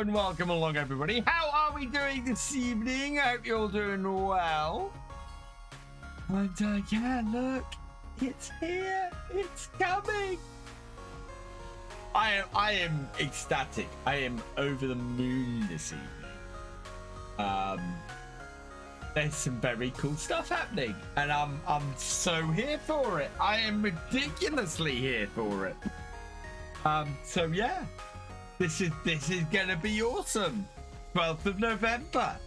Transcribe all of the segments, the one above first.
and welcome along, everybody. How are we doing this evening? I hope you're all doing well. And yeah, look, it's here. It's coming. I am ecstatic. I am over the moon this evening. There's some very cool stuff happening, and I'm so here for it. I am ridiculously here for it. So yeah, this is gonna be awesome. 12th of November.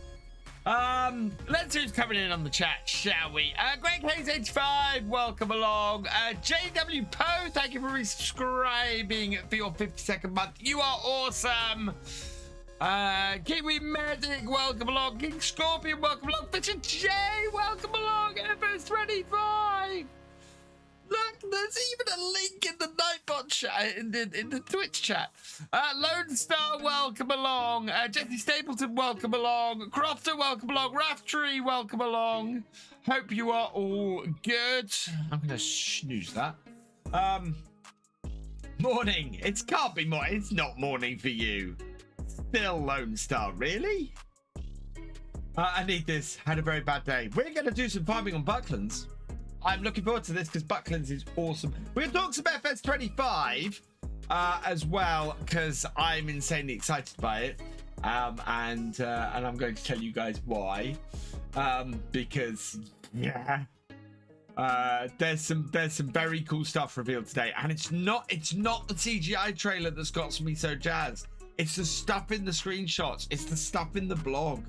Let's see who's coming in on the chat, shall we? Greg Hayes 85, welcome along. JW Poe, thank you for resubscribing for your 52nd month. You are awesome. KiwiMedic, welcome along. King Scorpion, welcome along. Thefisherj, welcome along. FS25. Look, there's even a link in the Nightbot chat, in the Twitch chat. Lone Star, welcome along. Jesse Stapleton, welcome along. Crofter, welcome along. Raftree, welcome along. Hope you are all good. I'm gonna snooze that. Morning. It can't be morning. It's not morning for you. Still Lone Star, really? I need this. Had a very bad day. We're gonna do some farming on Bucklands. I'm looking forward to this because Bucklands is awesome. We're going to talk some FS25 as well because I'm insanely excited by it. And I'm going to tell you guys why. Because, yeah, there's some very cool stuff revealed today. And it's not the CGI trailer that's got me so jazzed. It's the stuff in the screenshots. It's the stuff in the blog.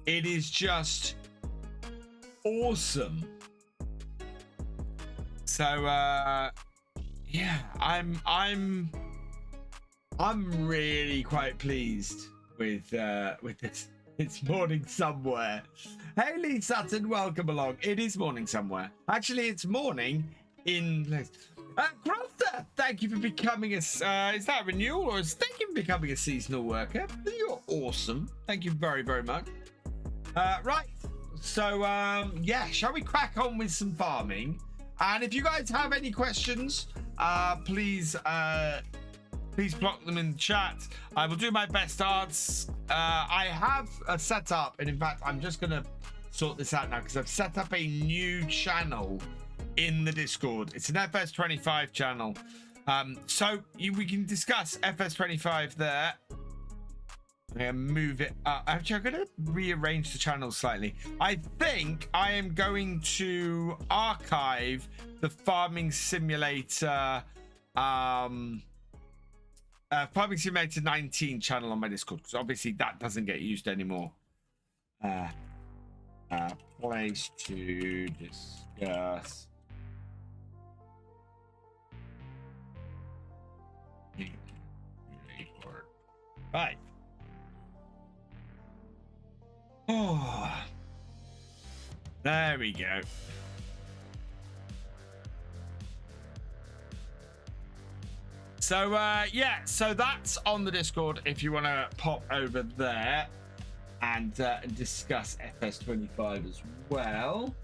It is just awesome. So yeah, I'm really quite pleased with this. It's morning somewhere. Haley Sutton, welcome along. It is morning somewhere. Actually, it's morning in Crofter, thank you for becoming a is that a renewal or thank you for becoming a seasonal worker? You're awesome. Thank you very, very much. Right. So yeah, shall we crack on with some farming? And if you guys have any questions, please plot them in the chat. I will do my best to answer. I have a setup, and in fact, I'm just gonna sort this out now because I've set up a new channel in the Discord. It's an FS25 channel, so we can discuss FS25 there. I'm gonna move it up. Actually, I'm gonna rearrange the channel slightly. I think I am going to archive the Farming Simulator Farming Simulator 19 channel on my Discord because obviously that doesn't get used anymore. Place to discuss. Right. Oh, there we go. So yeah, so that's on the Discord if you want to pop over there and discuss FS25 as well.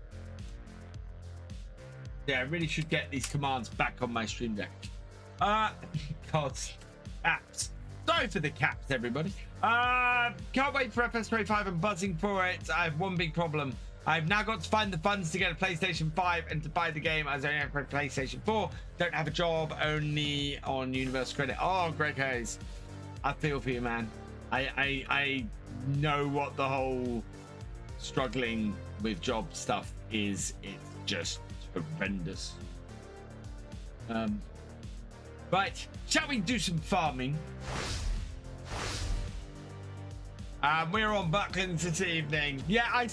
Yeah, I really should get these commands back on my stream deck. God, apps. Sorry for the caps, everybody. Can't wait for FS25. I'm buzzing for it. I have one big problem. I've now got to find the funds to get a PlayStation 5 and to buy the game as I only have a PlayStation 4. Don't have a job, only on Universal Credit. Oh, Greg Hayes, I feel for you, man. I know what the whole struggling with job stuff is. It's just horrendous. Right, shall we do some farming? We're on Buckland this evening. Yeah, I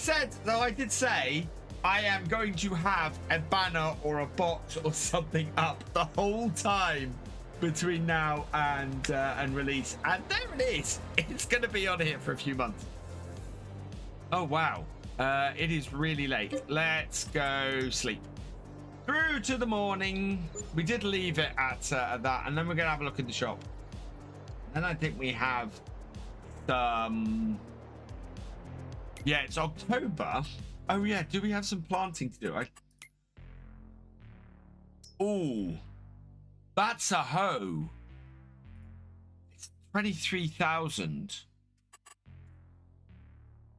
did say I am going to have a banner or a box or something up the whole time between now and release. And there it is. It's going to be on here for a few months. Oh, wow. It is really late. Let's go sleep. Through to the morning. We did leave it at that, and then we're going to have a look in the shop. And I think we have some... Yeah, it's October. Oh, yeah. Do we have some planting to do? Oh, that's a hoe. It's 23,000.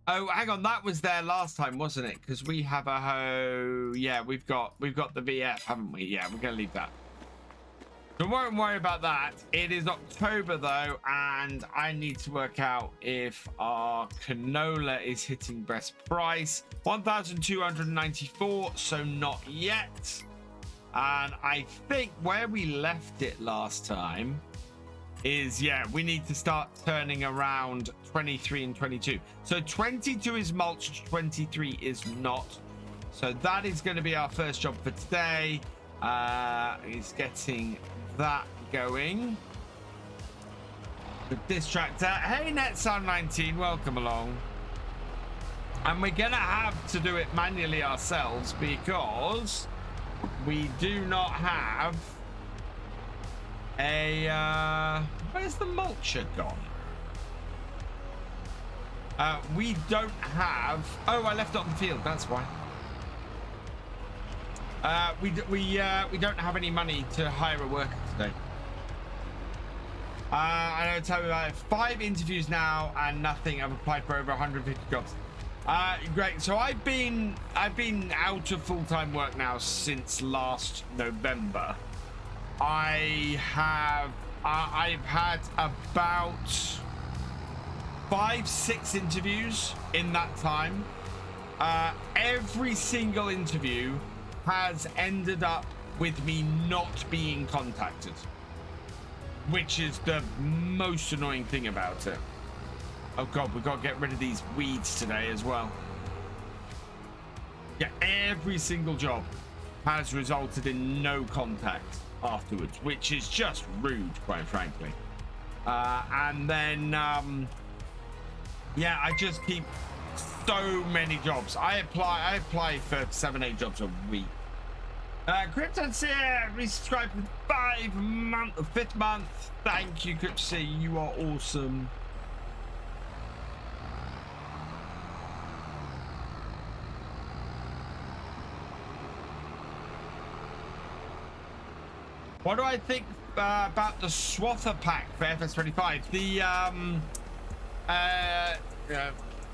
Oh, hang on, that was there last time, wasn't it? Because we have a yeah, we've got the VF, haven't we? Yeah, we're gonna leave that. Don't worry about that. It is October though, and I need to work out if our canola is hitting best price. 1,294, so not yet. And I think where we left it last time is, yeah, we need to start turning around 23 and 22. So 22 is mulched, 23 is not. So that is going to be our first job for today. Is getting that going with this tractor. Hey, NetSound19, welcome along. And we're gonna have to do it manually ourselves because we do not have a where's the mulcher gone? We don't have, oh, I left it on the field, that's why. We don't have any money to hire a worker today. I know, tell me about it. 5 interviews now and nothing. I've applied for over 150 jobs. Great. So I've been out of full-time work now since last November. I've had about 5-6 interviews in that time. Every single interview has ended up with me not being contacted, which is the most annoying thing about it. Oh god, we've got to get rid of these weeds today as well. Yeah, every single job has resulted in no contact afterwards, which is just rude, quite frankly. And then yeah, I just keep so many jobs. I apply for 7-8 jobs a week. Cripps resubscribed for 5th month. Thank you, Cripps. You are awesome. What do I think about the Swather pack for FS25? The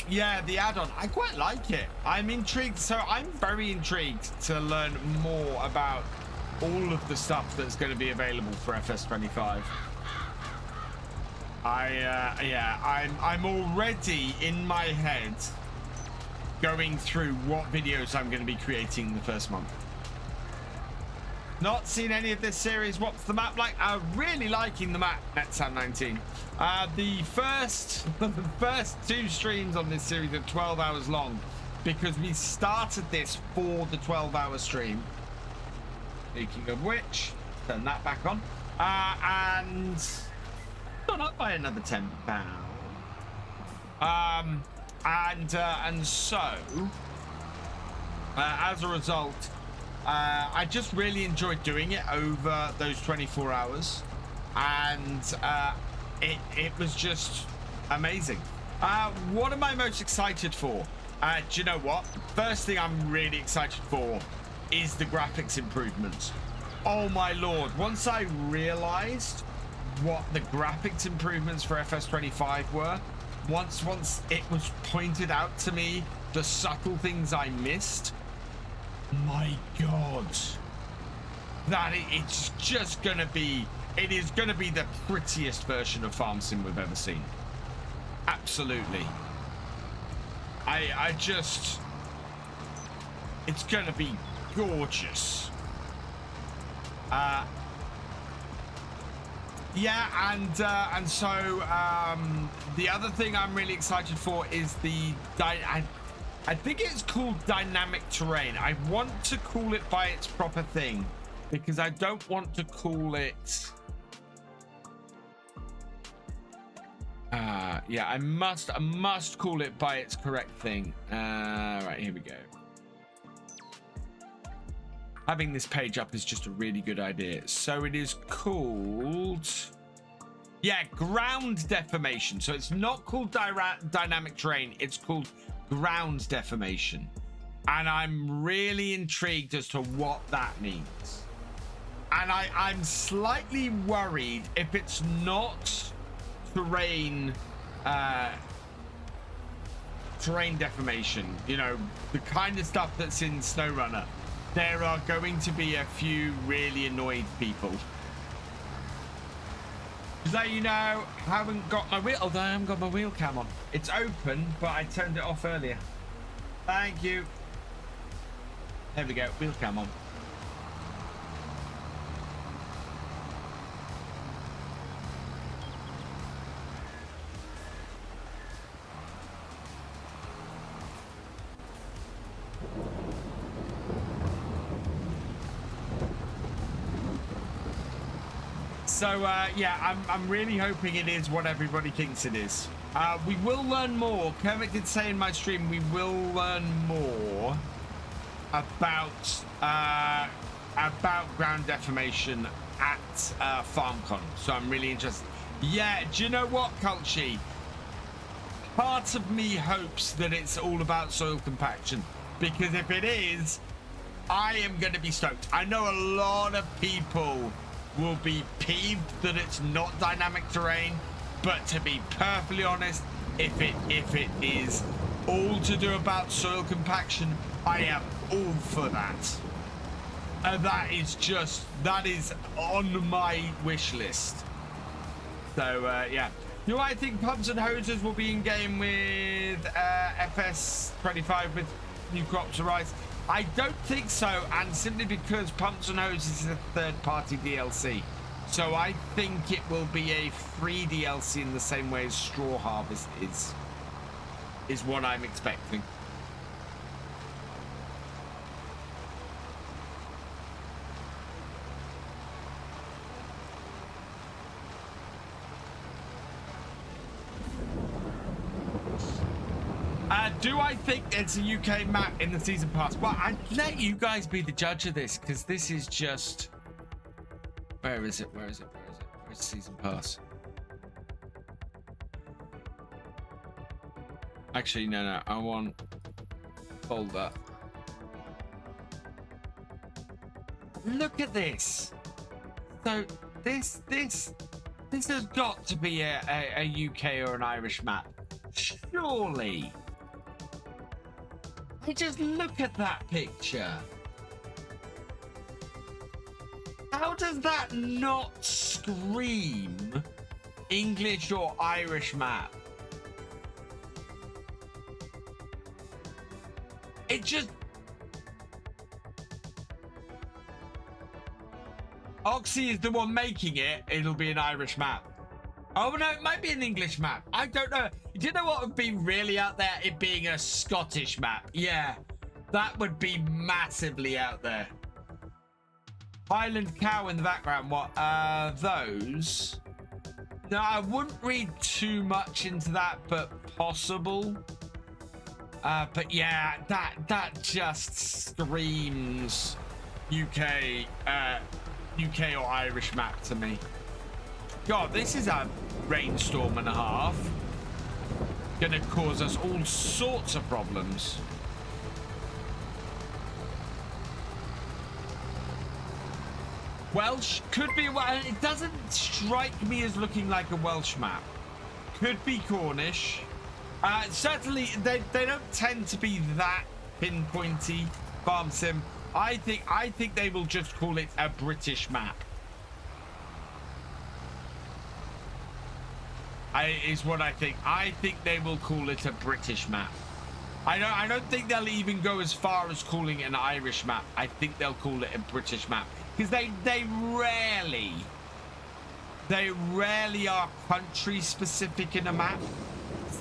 yeah, the add-on. I quite like it. I'm intrigued. So I'm very intrigued to learn more about all of the stuff that's going to be available for FS25. Yeah, I'm already in my head going through what videos I'm going to be creating the first month. Not seen any of this series. What's the map like? I'm really liking the map, NetSound19. The first 2 streams on this series are 12 hours long because we started this for the 12-hour stream. Speaking of which, turn that back on. And gone up by another £10. And so, as a result, I just really enjoyed doing it over those 24 hours, and it was just amazing. What am I most excited for? Do you know what? First thing I'm really excited for is the graphics improvements. Oh my lord, once I realized what the graphics improvements for FS25 were, once it was pointed out to me the subtle things I missed, my god, that it's just gonna be, it is gonna be the prettiest version of Farm Sim we've ever seen. Absolutely. I just, it's gonna be gorgeous. Yeah, and so the other thing I'm really excited for is the I think it's called dynamic terrain. I want to call it by its proper thing because I don't want to call it. Yeah, I must call it by its correct thing. Right, here we go. Having this page up is just a really good idea. So it is called, yeah, ground deformation. So it's not called dynamic terrain. It's called ground deformation, and I'm really intrigued as to what that means. And I'm slightly worried if it's not terrain terrain deformation, you know, the kind of stuff that's in SnowRunner, there are going to be a few really annoyed people. Just let you know, haven't got my wheel, although I haven't got my wheel cam on. It's open, but I turned it off earlier. Thank you. There we go, wheel cam on. So yeah, I'm really hoping it is what everybody thinks it is. We will learn more. Kermit did say in my stream we will learn more about ground deformation at FarmCon. So I'm really interested. Yeah, do you know what, Culchy? Part of me hopes that it's all about soil compaction, because if it is, I am going to be stoked. I know a lot of people will be peeved that it's not dynamic terrain, but to be perfectly honest, if it is all to do about soil compaction, I am all for that. That is on my wish list. So yeah, do I think pumps and hoses will be in game with FS25 with new crops arise? I don't think so, and simply because Pumps and Hoses is a third-party DLC. So I think it will be a free DLC in the same way as Straw Harvest is what I'm expecting. Do I think it's a UK map in the season pass? Well, I'd let you guys be the judge of this, because this is just... Where is it? Where's the season pass? Actually, no, I want folder. Look at this. So this has got to be a UK or an Irish map. Surely. Just look at that picture. How does that not scream English or Irish map? It just... Oxy is the one making it. It'll be an Irish map. Oh no, it might be an English map. I don't know. Do you know what would be really out there? It being a Scottish map. Yeah, that would be massively out there. Highland cow in the background. What? Those? No, I wouldn't read too much into that, but possible. But yeah, that just screams UK or Irish map to me. God, this is a rainstorm and a half. Gonna cause us all sorts of problems. Welsh could be. It doesn't strike me as looking like a Welsh map. Could be Cornish. Certainly, they don't tend to be that pinpointy. Farm sim. I think they will just call it a British map. Is what I think. I think they will call it a British map. I don't think they'll even go as far as calling it an Irish map. I think they'll call it a British map, because they rarely are country specific in a map.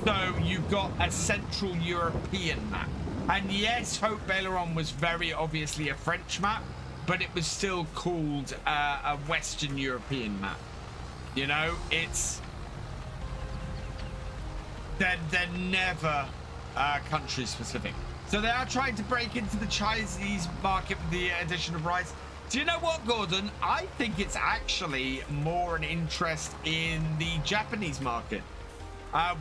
So you've got a Central European map, and yes, Hope Baileron was very obviously a French map, but it was still called a Western European map. You know, it's they're never country specific. So they are trying to break into the Chinese market with the addition of rice. Do you know what, Gordon? I think it's actually more an interest in the Japanese market.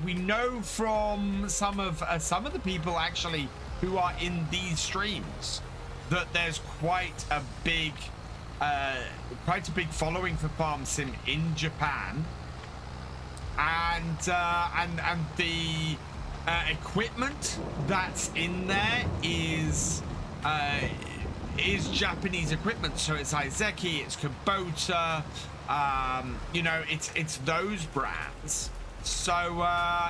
We know from some of the people actually who are in these streams that there's quite a big following for Farm Sim in Japan. and the equipment that's in there is Japanese equipment. So it's Izeki, it's Kubota, you know, it's those brands. So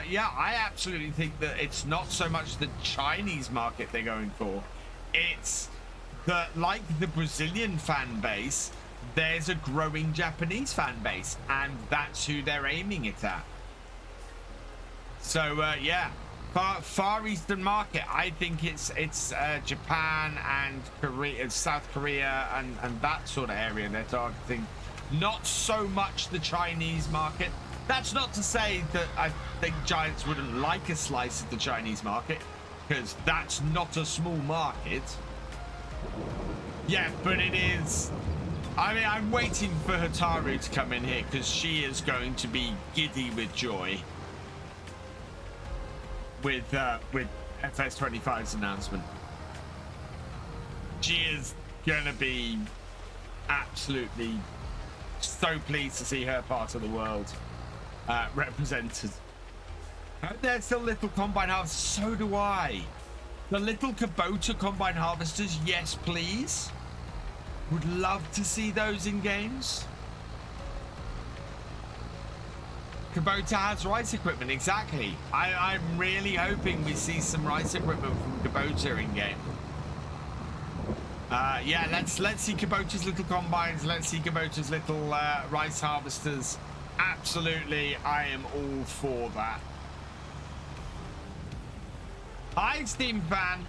yeah, I absolutely think that it's not so much the Chinese market they're going for. It's that, like the Brazilian fan base, there's a growing Japanese fan base, and that's who they're aiming it at. So yeah, Far Eastern market, I think it's Japan and Korea, South Korea, and that sort of area they're targeting. Not so much the Chinese market. That's not to say that I think Giants wouldn't like a slice of the Chinese market, because that's not a small market. Yeah, but it is. I mean, I'm waiting for Hataru to come in here, because she is going to be giddy with joy with FS25's announcement. She is gonna be absolutely so pleased to see her part of the world represented. There's still little combine harvesters. So do I. The little Kubota combine harvesters, yes please. Would love to see those in games. Kubota has rice equipment, exactly. I'm really hoping we see some rice equipment from Kubota in game. Yeah, let's see Kubota's little combines. Let's see Kubota's little rice harvesters. Absolutely, I am all for that. Hi, Steam fan.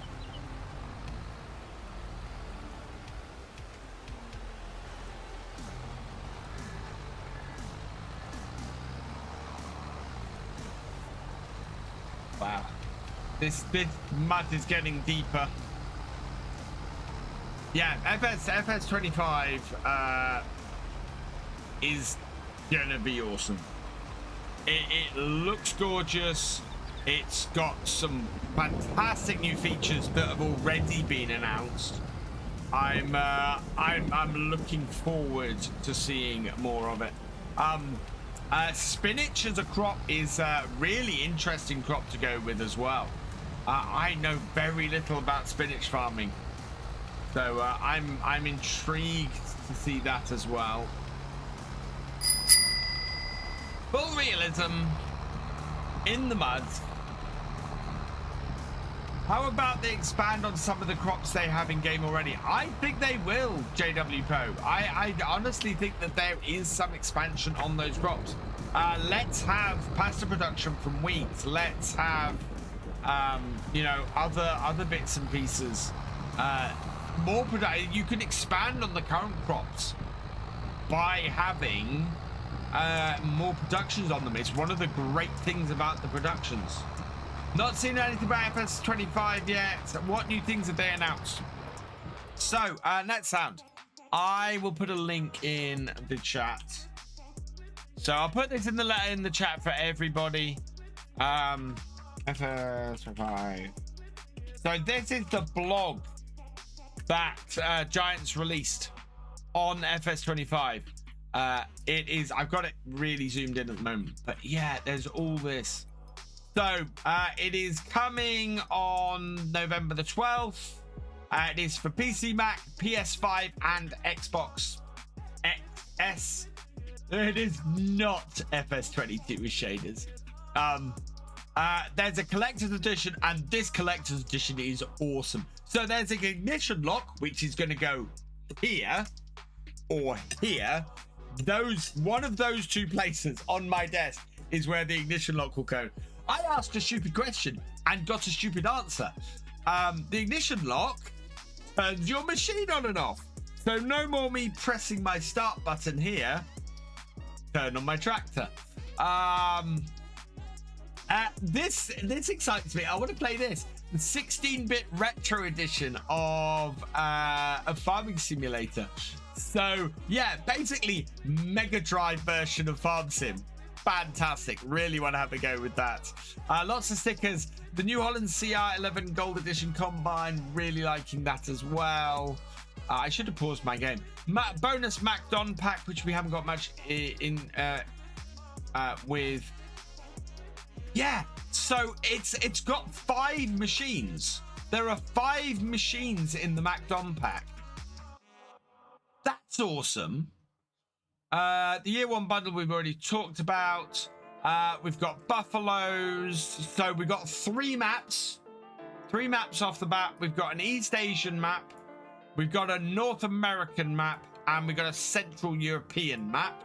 Wow, this mud is getting deeper. Yeah, FS25 is gonna be awesome. It looks gorgeous. It's got some fantastic new features that have already been announced. I'm looking forward to seeing more of it. Spinach as a crop is a really interesting crop to go with as well. I know very little about spinach farming, so I'm intrigued to see that as well. Full realism in the mud. How about they expand on some of the crops they have in game already? I think they will, JW Poe. I honestly think that there is some expansion on those crops. Let's have pasta production from wheat. Let's have, you know, other bits and pieces. More production. You can expand on the current crops by having more productions on them. It's one of the great things about the productions. Not seen anything about FS25 yet. What new things have they announced? So, net sound. I will put a link in the chat. So I'll put this in the chat for everybody. FS25. So this is the blog that Giants released on FS25. It is. I've got it really zoomed in at the moment, but yeah, there's all this. So it is coming on November the 12th. It is for PC, Mac, PS5, and Xbox XS. It is not FS22 with shaders. There's a collector's edition, and this collector's edition is awesome. So there's an ignition lock, which is going to go here or here. One of those two places on my desk is where the ignition lock will go. I asked a stupid question and got a stupid answer. The ignition lock turns your machine on and off. So no more me pressing my start button here. Turn on my tractor. This excites me. I want to play this. The 16-bit retro edition of a farming simulator. So yeah, basically Mega Drive version of Farm Sim. Fantastic. Really want to have a go with that. Lots of stickers. The New Holland CR11 Gold Edition Combine. Really liking that as well. I should have paused my game. Bonus Mac Don pack, which we haven't got much in with Yeah, so it's got 5 machines. There are 5 machines in the Macdon pack. That's awesome. The year 1 bundle we've already talked about. We've got buffaloes. So we've got 3 maps. 3 maps off the bat. We've got an East Asian map. We've got a North American map. And we've got a Central European map.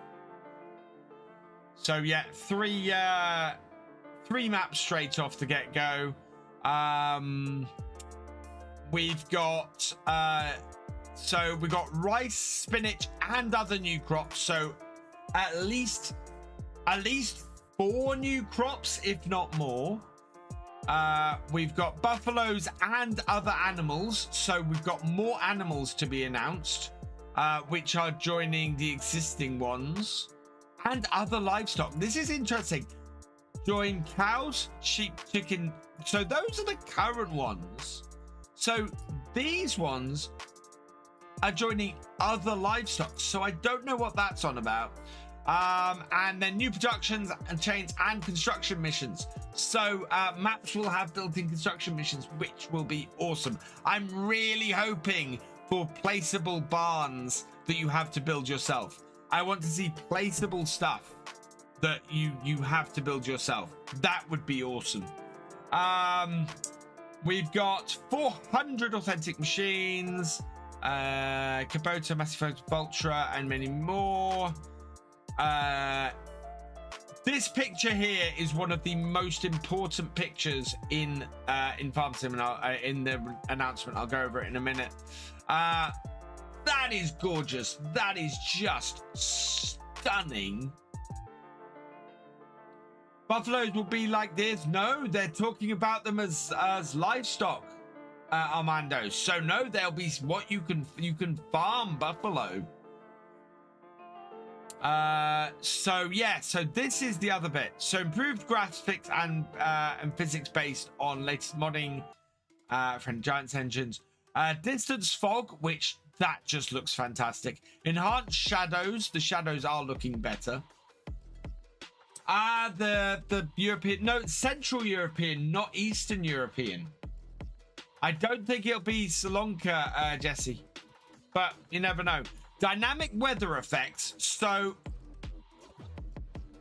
So yeah, 3 maps straight off the get-go. We've got rice, spinach, and other new crops. So at least 4 new crops, if not more. We've got buffaloes and other animals. So we've got more animals to be announced, which are joining the existing ones, and other livestock. This is interesting. Join cows, sheep, chicken. So those are the current ones. So these ones are joining other livestock. So I don't know what that's on about. And then new productions and chains and construction missions. So maps will have built-in construction missions, which will be awesome. I'm really hoping for placeable barns that you have to build yourself. I want to see placeable stuff that you have to build yourself. That would be awesome. We've got 400 authentic machines, Kubota, Massive Vultra, and many more. This picture here is one of the most important pictures in Farm Sim, and in the announcement. I'll go over it in a minute. That is gorgeous. That is just stunning. Buffaloes will be like this. No, they're talking about them as livestock, Armando. So no, they'll be what you can farm buffalo. So yeah, so this is the other bit. So improved graphics and physics based on latest modding, friend Giants engines. Distance fog, which that just looks fantastic. Enhanced shadows. The shadows are looking better. The European, no, Central European, not Eastern European. I don't think it'll be Sri Lanka, Jesse, but you never know. Dynamic weather effects. So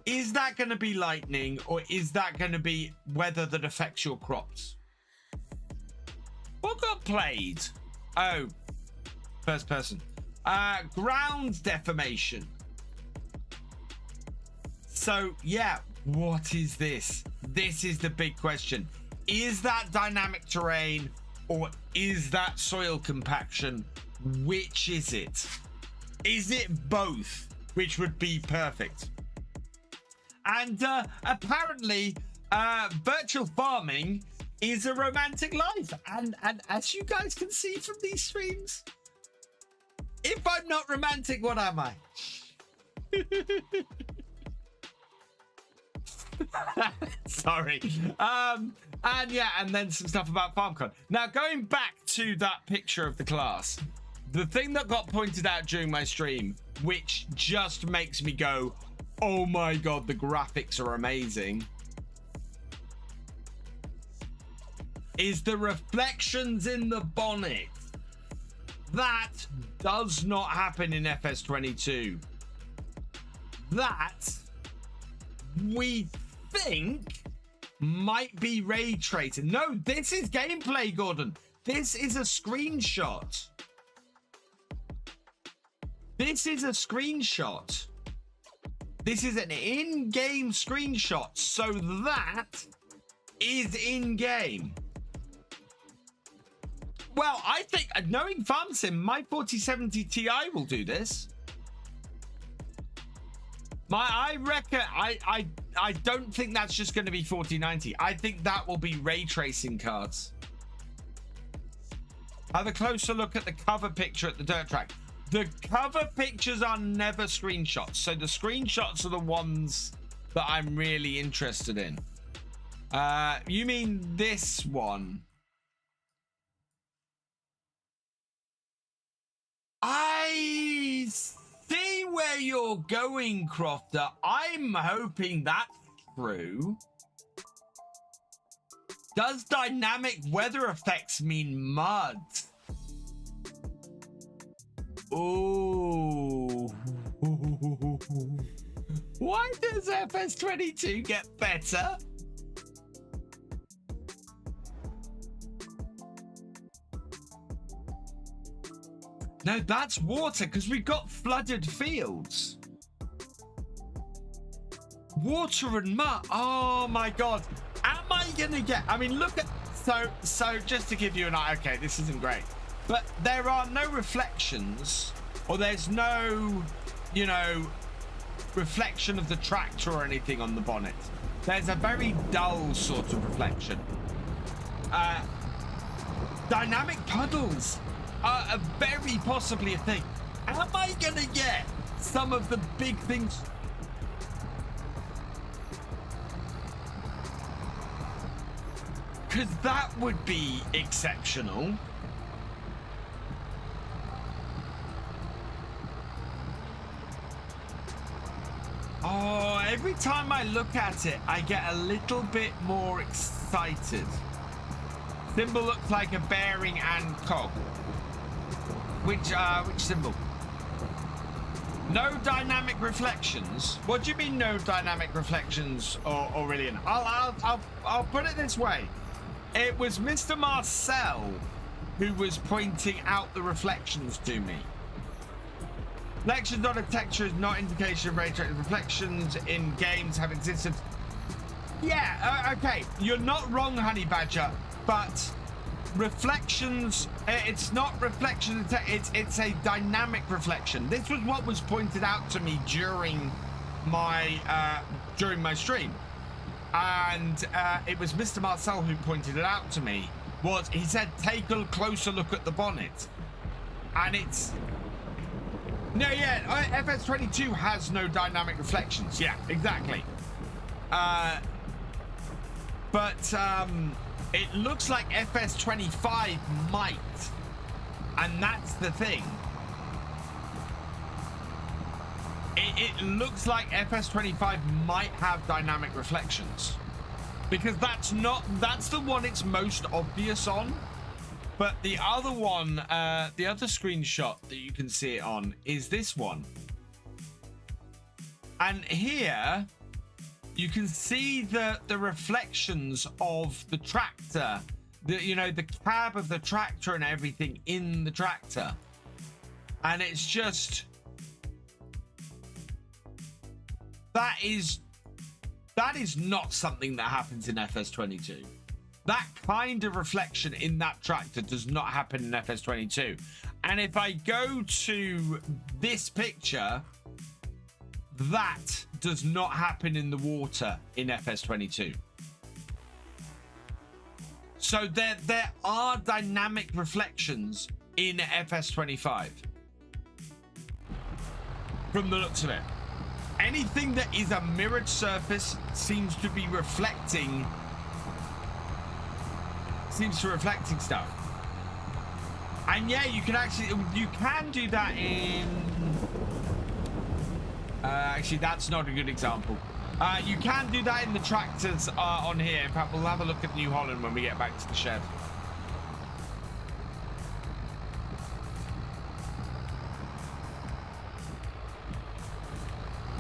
is that going to be lightning, or is that going to be weather that affects your crops? What got played? Oh, first person. Ground deformation. So yeah, what is this? This is the big question. Is that dynamic terrain, or is that soil compaction? Which is it? Is it both? Which would be perfect. And apparently virtual farming is a romantic life, and as you guys can see from these streams, if I'm not romantic, what am I? Sorry. And yeah, and then some stuff about FarmCon. Now, going back to that picture of the class, the thing that got pointed out during my stream, which just makes me go, oh my god, the graphics are amazing, is the reflections in the bonnet. That does not happen in FS22. That, we think, might be ray tracing. No, this is gameplay, Gordon. This is a screenshot. This is a screenshot. This is an in-game screenshot. So that is in-game. Well, I think, knowing FarmSim, my 4070 Ti will do this. I reckon, I don't think that's just going to be 4090. I think that will be ray tracing cards. Have a closer look at the cover picture at the dirt track. The cover pictures are never screenshots. So the screenshots are the ones that I'm really interested in. You mean this one? I see where you're going, Crofter. I'm hoping that's true. Does dynamic weather effects mean mud? Oh. Why does FS22 get better? No, that's water, because we've got flooded fields. Water and mud. Oh my god. Am I gonna get, I mean, look at, so just to give you an idea, okay, this isn't great, but there are no reflections, or there's no, you know, reflection of the tractor or anything on the bonnet. There's a very dull sort of reflection. Dynamic puddles are a very possibly a thing. Am I gonna get some of the big things? Because that would be exceptional. Oh, every time I look at it, I get a little bit more excited. Symbol looks like a bearing and cog. Which symbol? No dynamic reflections. What do you mean no dynamic reflections, Aurelian? I'll put it this way. It was Mr. Marcel who was pointing out the reflections to me. Reflections on a texture is not indication of ray tracing. Reflections in games have existed. Yeah, okay. You're not wrong, Honey Badger, but reflections, it's not reflection, it's a dynamic reflection. This was what was pointed out to me during my stream, and it was Mr. Marcel who pointed it out to me. He said take a closer look at the bonnet, and it's no, yeah, FS22 has no dynamic reflections. Yeah, exactly. But it looks like FS25 might, and that's the thing. It looks like FS25 might have dynamic reflections, because that's the one it's most obvious on. But the other one, the other screenshot that you can see it on is this one. And here you can see the reflections of the tractor, the cab of the tractor and everything in the tractor. And it's just, that is not something that happens in FS22. That kind of reflection in that tractor does not happen in FS22. And if I go to this picture, that does not happen in the water in FS22. So there are dynamic reflections in FS25 from the looks of it. Anything that is a mirrored surface seems to be reflecting stuff. And yeah, you can do that in actually, that's not a good example. You can do that in the tractors on here. In fact, we'll have a look at New Holland when we get back to the shed.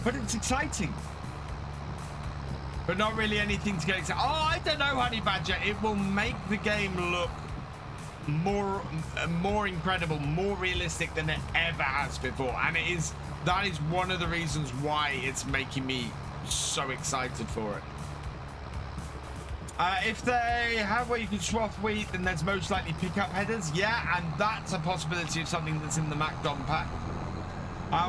But it's exciting. But not really anything to get excited. Oh, I don't know, Honey Badger. It will make the game look more incredible, more realistic than it ever has before. And that is one of the reasons why it's making me so excited for it. If they have where you can swap wheat, then there's most likely pickup headers. Yeah, and that's a possibility of something that's in the Macdon pack.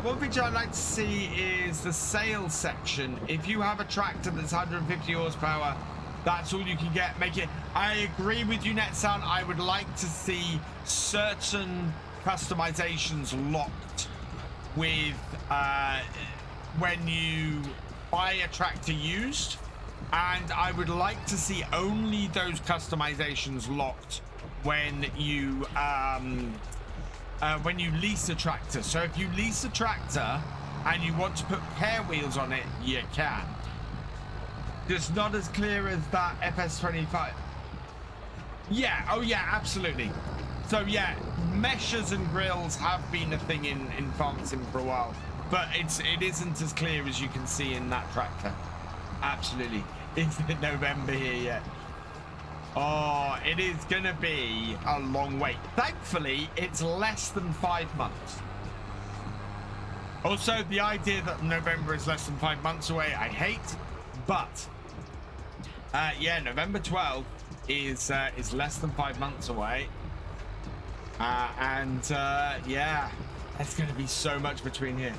One feature I'd like to see is the sales section. If you have a tractor that's 150 horsepower, that's all you can get. Make it. I agree with you, NetSound. I would like to see certain customizations locked with when you buy a tractor used, and I would like to see only those customizations locked when you lease a tractor. So if you lease a tractor and you want to put pair wheels on it, you can. Just not as clear as that FS25. Yeah, oh yeah, absolutely. So yeah, meshes and grills have been a thing in Farm Sim for a while, but it isn't as clear as you can see in that tractor. Absolutely. Is it November here yet? Oh, it is gonna be a long wait. Thankfully, it's less than 5 months. Also, the idea that November is less than 5 months away, I hate, but yeah, November 12th is less than 5 months away. Yeah, there's going to be so much between here.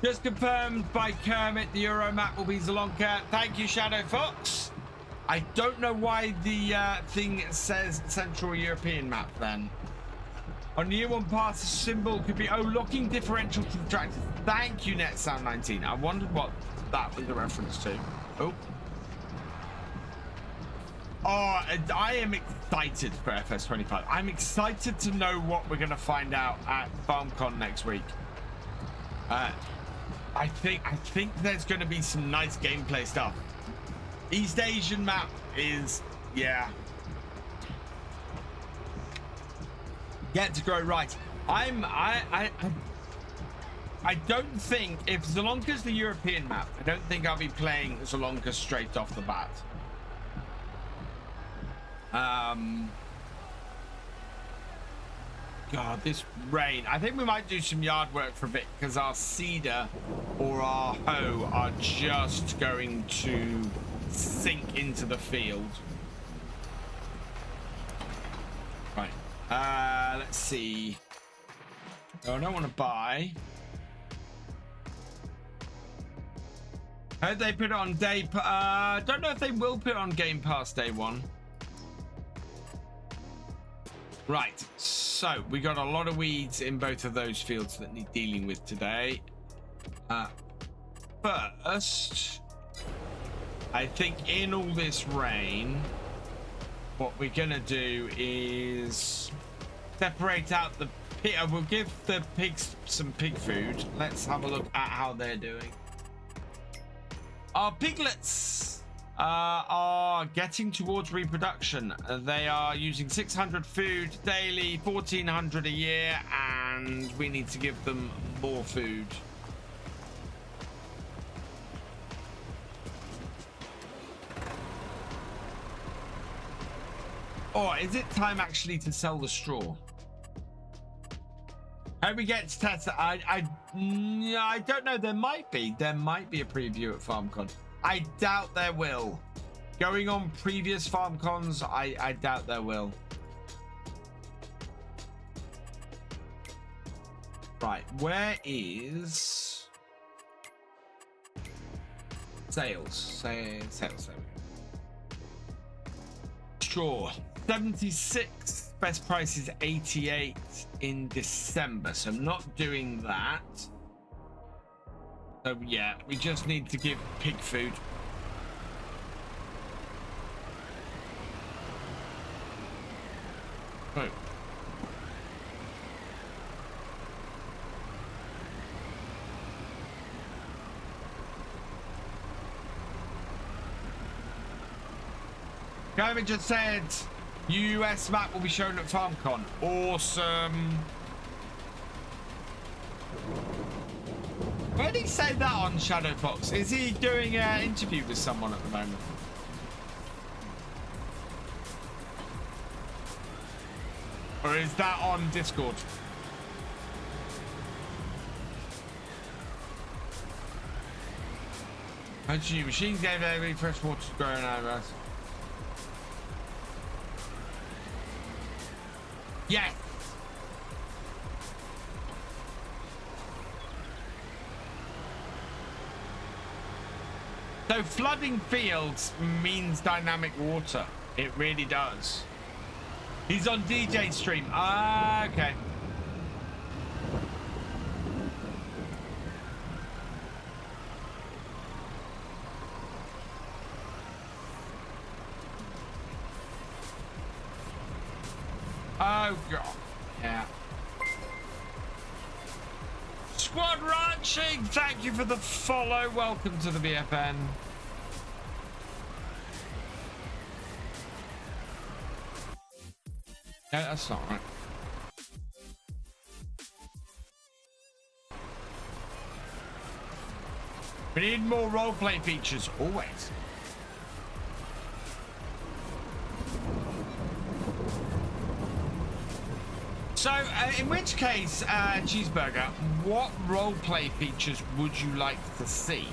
Just confirmed by Kermit, the Euro map will be Zalonka. Thank you, Shadow Fox. I don't know why the thing says Central European map then. On year one pass, a symbol could be, oh, locking differential to the tractor. Thank you, NetSound19. I wondered what that was a reference to. Oh. Oh, I am excited for FS25. I'm excited to know what we're going to find out at FarmCon next week. I think there's going to be some nice gameplay stuff. East Asian map is, yeah. Get to grow right. I don't think, if Zalonka's the European map, I don't think I'll be playing Zalonka straight off the bat. God, this rain. I think we might do some yard work for a bit because our seeder or our hoe are just going to sink into the field. Right. Let's see. Oh, I don't want to buy. Heard they put it on day. Don't know if they will put it on Game Pass day one. Right, so we got a lot of weeds in both of those fields that need dealing with today. First, I think in all this rain, what we're gonna do is separate out the pig. We'll give the pigs some pig food. Let's have a look at how they're doing. Our piglets are getting towards reproduction. They are using 600 food daily, 1400 a year, and we need to give them more food. Or is it time actually to sell the straw? How we get to test? I don't know. There might be a preview at FarmCon. I doubt there will. Going on previous FarmCons, I doubt there will. Right, where is sales? Sales. Straw 76. Best price is 88 in December, so I'm not doing that. So yeah, we just need to give pig food. Oh. Kevin just said US map will be shown at FarmCon. Awesome. Where did he say that on Shadow Fox? Is he doing an interview with someone at the moment? Or is that on Discord? Actually, machines gave every fresh water to grow in eyebrows. Yes. So flooding fields means dynamic water. It really does. He's on DJ stream. Ah, okay. Oh god. Yeah. Squad Ranching, thank you for the follow. Welcome to the BFN. That's not right. We need more roleplay features, always. So, in which case, Cheeseburger, what roleplay features would you like to see?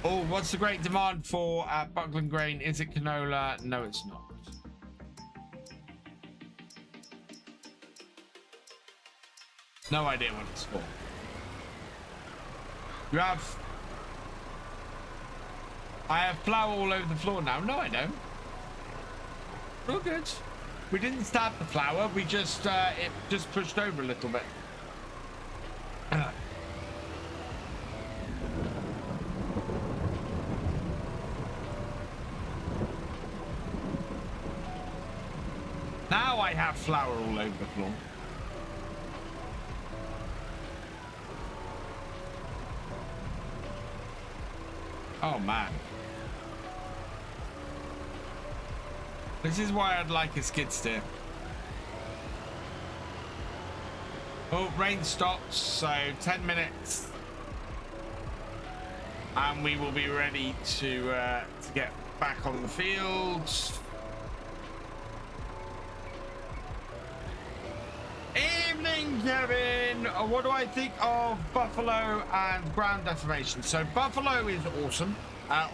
Oh, what's the great demand for Buckland grain? Is it canola? No, it's not. No idea what it's for. You have... I have flour all over the floor now. No, I don't. We're all good. We didn't stab the flour. We just, it just pushed over a little bit. Now I have flour all over the floor. Oh, man. This is why I'd like a skid steer. Oh, rain stops, so 10 minutes. And we will be ready to get back on the field. Evening, Kevin. What do I think of buffalo and ground deformation? So buffalo is awesome.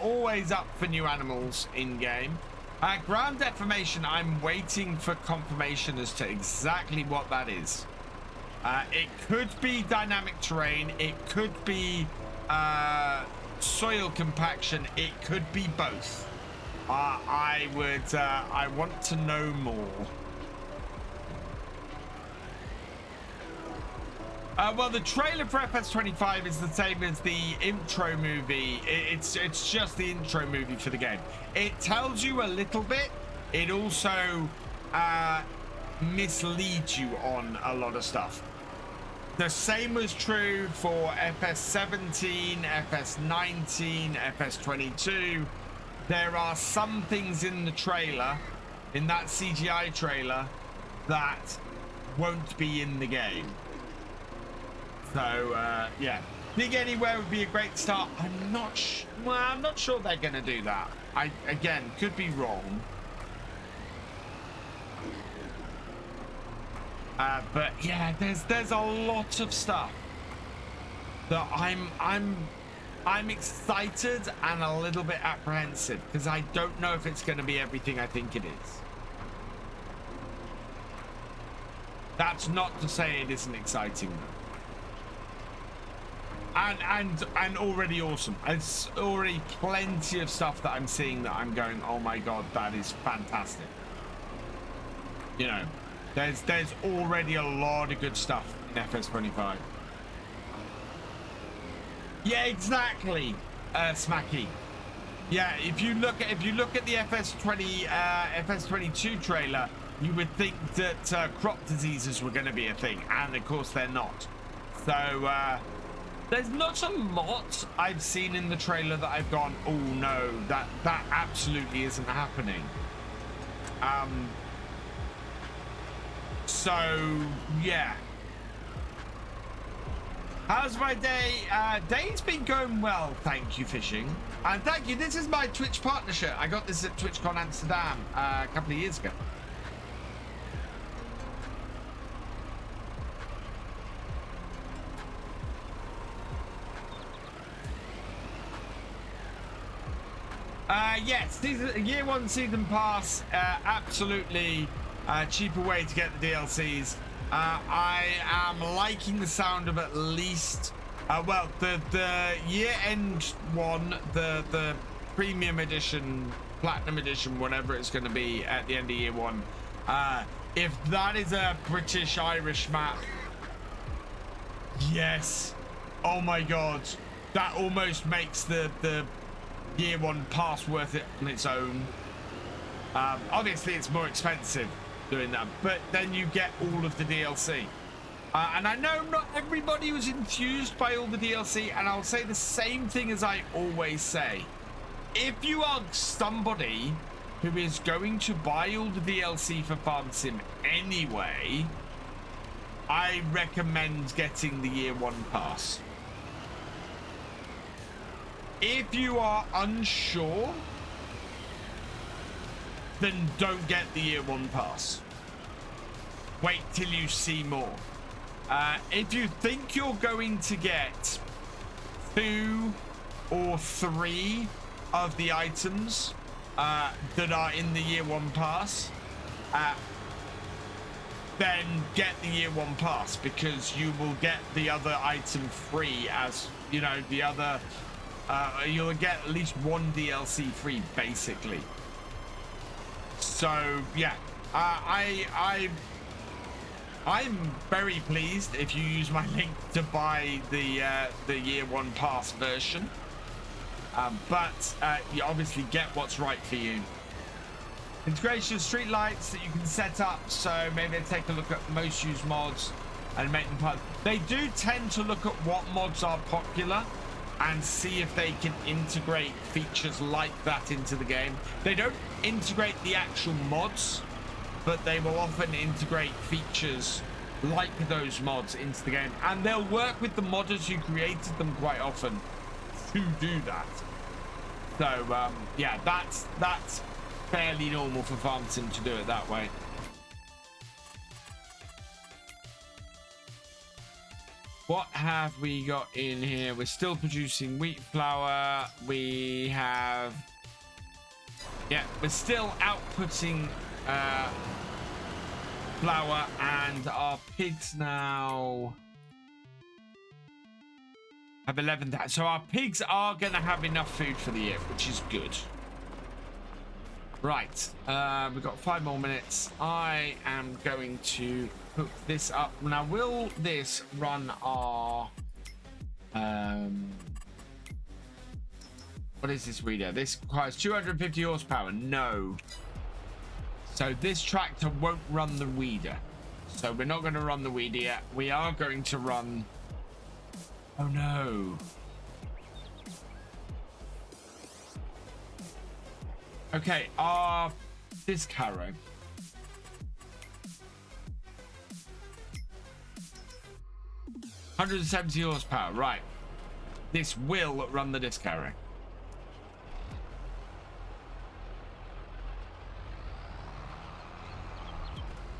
Always up for new animals in game. Ground deformation, I'm waiting for confirmation as to exactly what that is. It could be dynamic terrain. It could be soil compaction. It could be both. I want to know more. Well, the trailer for FS25 is the same as the intro movie. It's just the intro movie for the game. It tells you a little bit. It also misleads you on a lot of stuff. The same was true for FS17, FS19, FS22. There are some things in the trailer, in that CGI trailer, that won't be in the game. So, yeah. Dig Anywhere would be a great start. I'm not sure they're going to do that. I, again, could be wrong. But yeah, there's a lot of stuff that I'm excited and a little bit apprehensive because I don't know if it's going to be everything I think it is. That's not to say it isn't exciting though. And already awesome. It's already plenty of stuff that I'm seeing that I'm going, oh my god, that is fantastic. You know, there's already a lot of good stuff in FS25. Yeah, exactly, Smacky. Yeah, if you look at the FS22 trailer, you would think that crop diseases were going to be a thing, and of course they're not. So there's not a lot I've seen in the trailer that I've gone, oh no, that absolutely isn't happening. So yeah. How's my day? Day's been going well, thank you, Fishing. And thank you, this is my Twitch partnership. I got this at TwitchCon Amsterdam a couple of years ago. Yes, year one season pass, absolutely cheaper way to get the DLCs. I am liking the sound of at least, well, the year end one, the premium edition, platinum edition, whatever it's going to be at the end of year one. If that is a British-Irish map, yes, oh my god, that almost makes the year one pass worth it on its own. Obviously it's more expensive doing that, but then you get all of the DLC. And I know not everybody was enthused by all the DLC, and I'll say the same thing as I always say. If you are somebody who is going to buy all the DLC for Farm Sim anyway, I recommend getting the Year 1 pass. If you are unsure, then don't get the Year 1 pass. Wait till you see more. If you think you're going to get 2 or 3 of the items that are in the Year 1 pass, then get the Year 1 pass, because you will get the other item free, as you know, the other you'll get at least 1 DLC free basically. So yeah, I'm very pleased if you use my link to buy the Year 1 pass version, but you obviously get what's right for you. Integration of street lights that you can set up, so maybe take a look at most used mods and make them part. They do tend to look at what mods are popular and see if they can integrate features like that into the game. They don't integrate the actual mods, but they will often integrate features like those mods into the game, and they'll work with the modders who created them quite often to do that. So yeah, that's fairly normal for Farm Sim to do it that way. What have we got in here? We're still producing wheat flour. We have, yeah, we're still outputting flour, and our pigs now have 11,000. So our pigs are going to have enough food for the year, which is good. Right, we've got 5 more minutes. I am going to hook this up. Now, will this run our... what is this reader? This requires 250 horsepower. No. So this tractor won't run the weeder. So we're not going to run the weeder yet. We are going to run... Oh, no. Okay, our disc harrow. $170 horsepower, right. This will run the disc harrow.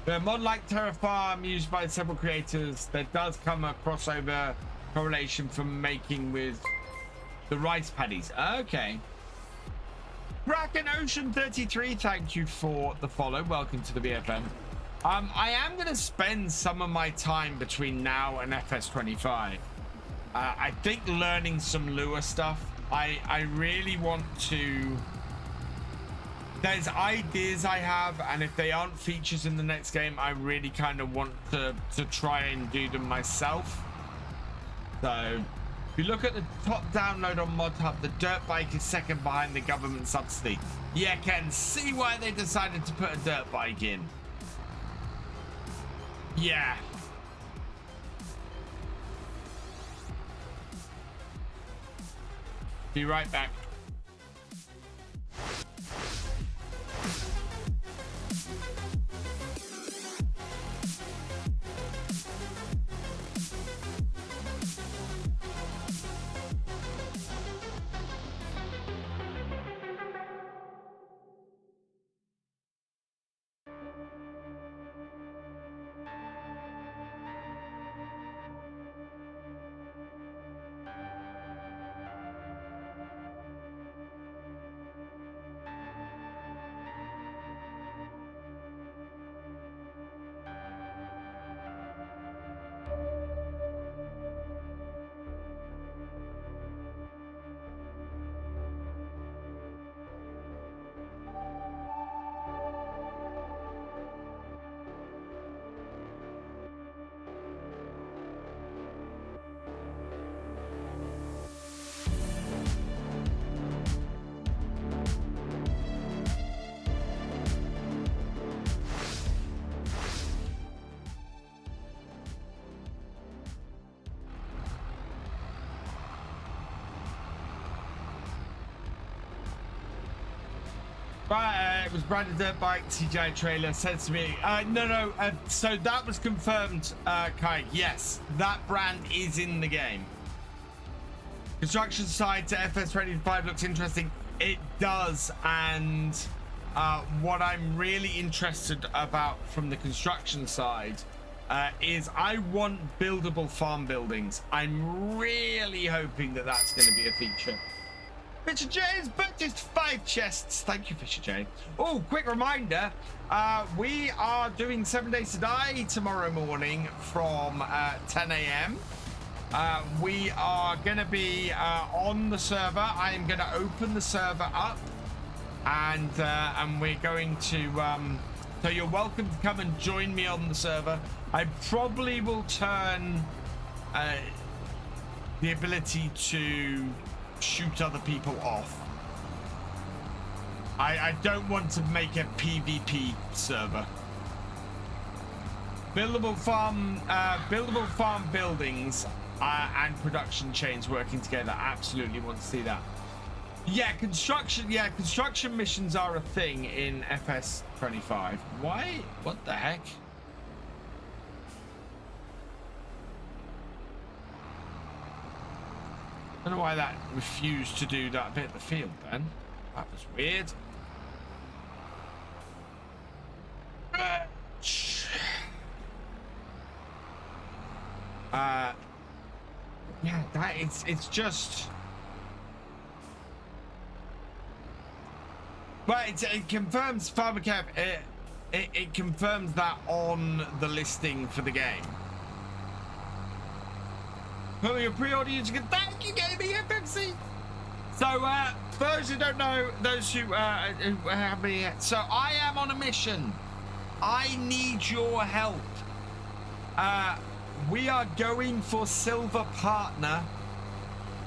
The mod like Terrafarm used by several creators, there does come a crossover correlation from making with the rice paddies. Okay. Kraken Ocean 33, thank you for the follow. Welcome to the BFM. I am going to spend some of my time between now and FS25. I think learning some lure stuff. I really want to... There's ideas I have, and if they aren't features in the next game, I really kind of want to try and do them myself. So... If you look at the top download on Mod Hub, the dirt bike is second behind the government subsidy. Yeah, Ken, see why they decided to put a dirt bike in. Yeah. Be right back. It was branded dirt bike. CGI trailer says to me. No. So that was confirmed, Kai. Yes, that brand is in the game. Construction side to FS25 looks interesting. It does, and what I'm really interested about from the construction side is I want buildable farm buildings. I'm really hoping that that's going to be a feature. Fisher J has purchased 5 chests. Thank you, Fisher J. Oh, quick reminder. We are doing 7 Days to Die tomorrow morning from 10 a.m. We are going to be on the server. I am going to open the server up. And we're going to... so you're welcome to come and join me on the server. I probably will turn the ability to shoot other people off. I don't want to make a PvP server. Buildable farm buildings and production chains working together. Absolutely want to see that. Yeah, construction missions are a thing in FS25. Why? What the heck? I don't know why that refused to do that bit of the field then. That was weird. Yeah, it's just... Well, it confirms FarmCatGR. It confirms that on the listing for the game. Well, your pre-order you can thank you, GamingFFC. So, those who don't know, those who have me yet. So, I am on a mission. I need your help. We are going for Silver Partner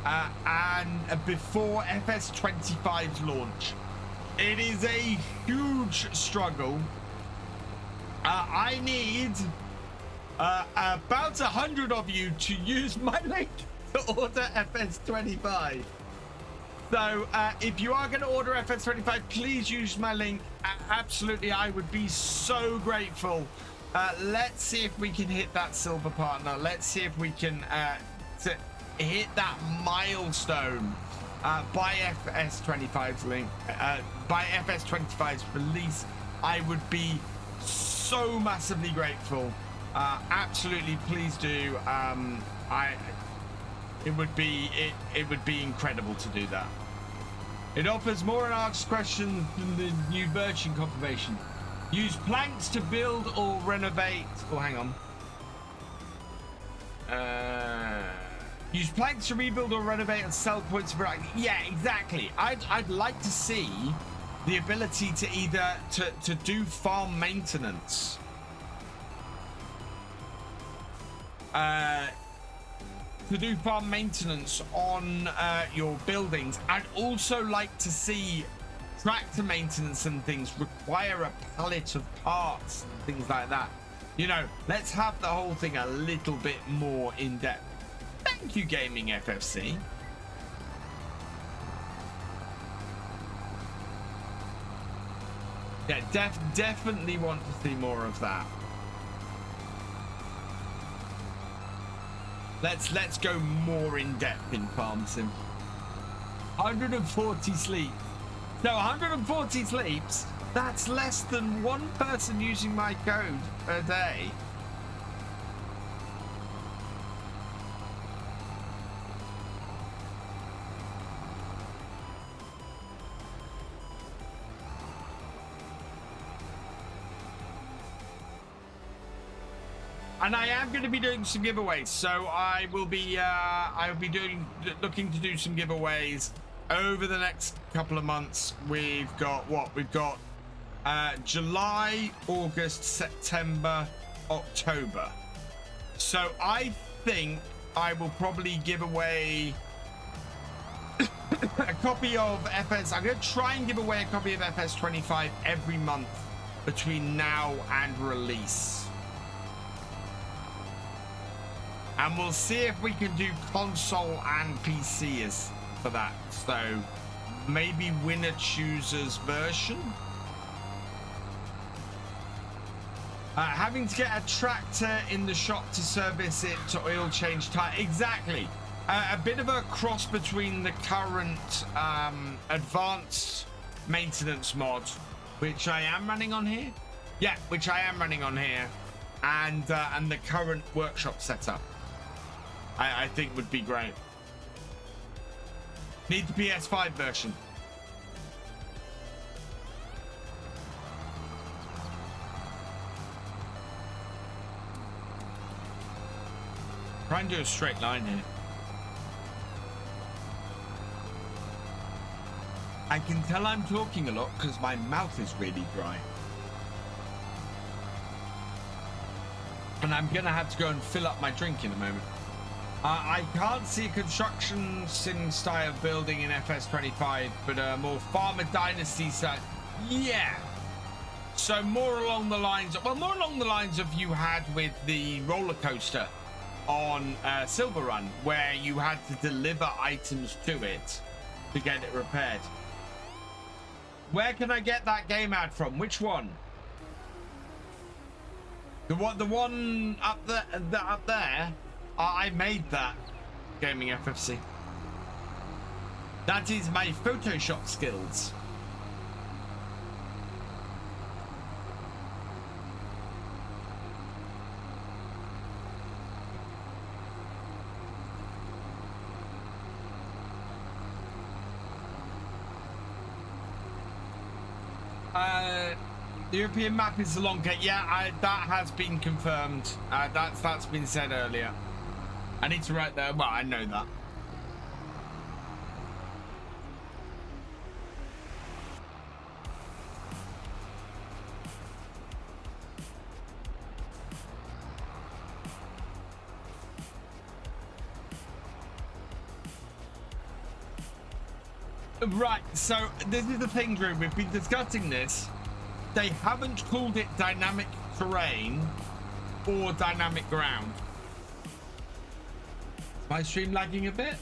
and before FS25's launch. It is a huge struggle. I need about 100 of you to use my link to order FS25. So if you are going to order FS25, please use my link. Absolutely, I would be so grateful. Let's see if we can hit that Silver Partner. Let's see if we can hit that milestone by FS25's link. By FS25's release. I would be so massively grateful. Absolutely, please do. It would be incredible to do that. It offers more and asks questions than the new version confirmation. Use planks to build or renovate. Oh, hang on. Use planks to rebuild or renovate and sell points for. Yeah, exactly. I'd like to see the ability to either to do farm maintenance. To do farm maintenance on your buildings. I'd also like to see tractor maintenance and things require a pallet of parts and things like that. You know, let's have the whole thing a little bit more in depth. Thank you, GamingFFC. Yeah, definitely want to see more of that. Let's go more in depth in Farm Sim. 140 sleep. No, 140 sleeps. That's less than one person using my code per day. And I am going to be doing some giveaways, so I will be looking to do some giveaways over the next couple of months. We've got what? We've got July, August, September, October. So I think I will probably give away a copy of FS. I'm going to try and give away a copy of FS25 every month between now and release. And we'll see if we can do console and PCs for that. So maybe winner choosers version. Having to get a tractor in the shop to service it to oil change tire. Exactly. A bit of a cross between the current advanced maintenance mod, which I am running on here. Yeah, which I am running on here, and the current workshop setup. I think would be great. Need the PS5 version. Try and do a straight line here. I can tell I'm talking a lot because my mouth is really dry. And I'm gonna have to go and fill up my drink in a moment. I can't see a construction sim style building in FS25, but a more Farmer Dynasty style. Yeah. So more along the lines of you had with the roller coaster on Silver Run, where you had to deliver items to it to get it repaired. Where can I get that game ad from? Which one? The one up there. I made that. GamingFFC. That is my Photoshop skills. The European map is the long cake. Yeah, that has been confirmed. That's been said earlier. I need to write there. Well, I know that. Right, so this is the thing, Drew. We've been discussing this. They haven't called it dynamic terrain or dynamic ground. Is my stream lagging a bit?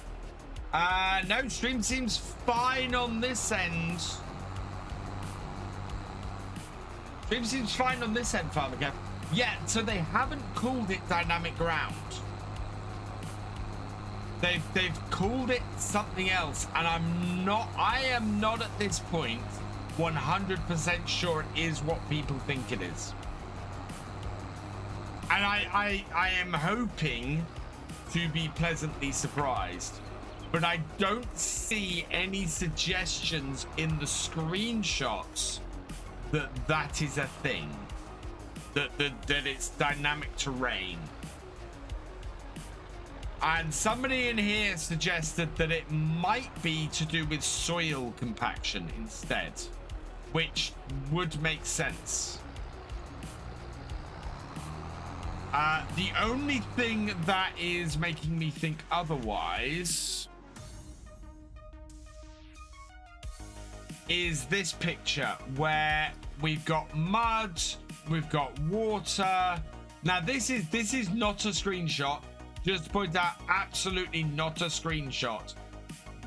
No, stream seems fine on this end. Stream seems fine on this end, FarmCatGR. Yeah, so they haven't called it dynamic ground. They've called it something else, and I am not at this point 100% sure it is what people think it is. And I am hoping to be pleasantly surprised, but I don't see any suggestions in the screenshots that that is a thing, that it's dynamic terrain. And somebody in here suggested that it might be to do with soil compaction instead, which would make sense. The only thing that is making me think otherwise is this picture where we've got mud, we've got water. Now this is not a screenshot. Just to point out, absolutely not a screenshot,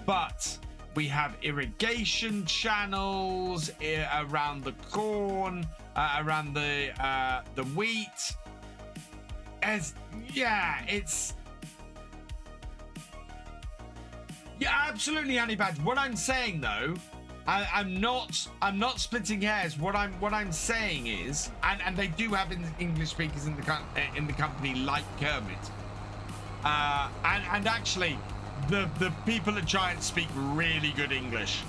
but we have irrigation channels around the corn, around the wheat. Absolutely, Honey Badge. What I'm saying though, I'm not splitting hairs. What I'm saying is, and they do have English speakers in the company like Kermit. And actually, the people at Giant speak really good English.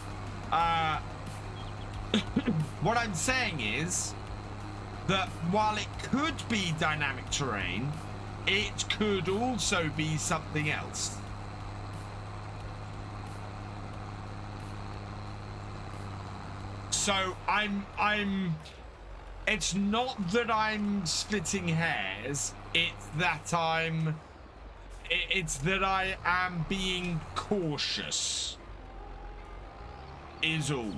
What I'm saying is that while it could be dynamic terrain, it could also be something else. So it's not that I'm splitting hairs, it's that I am being cautious, is all.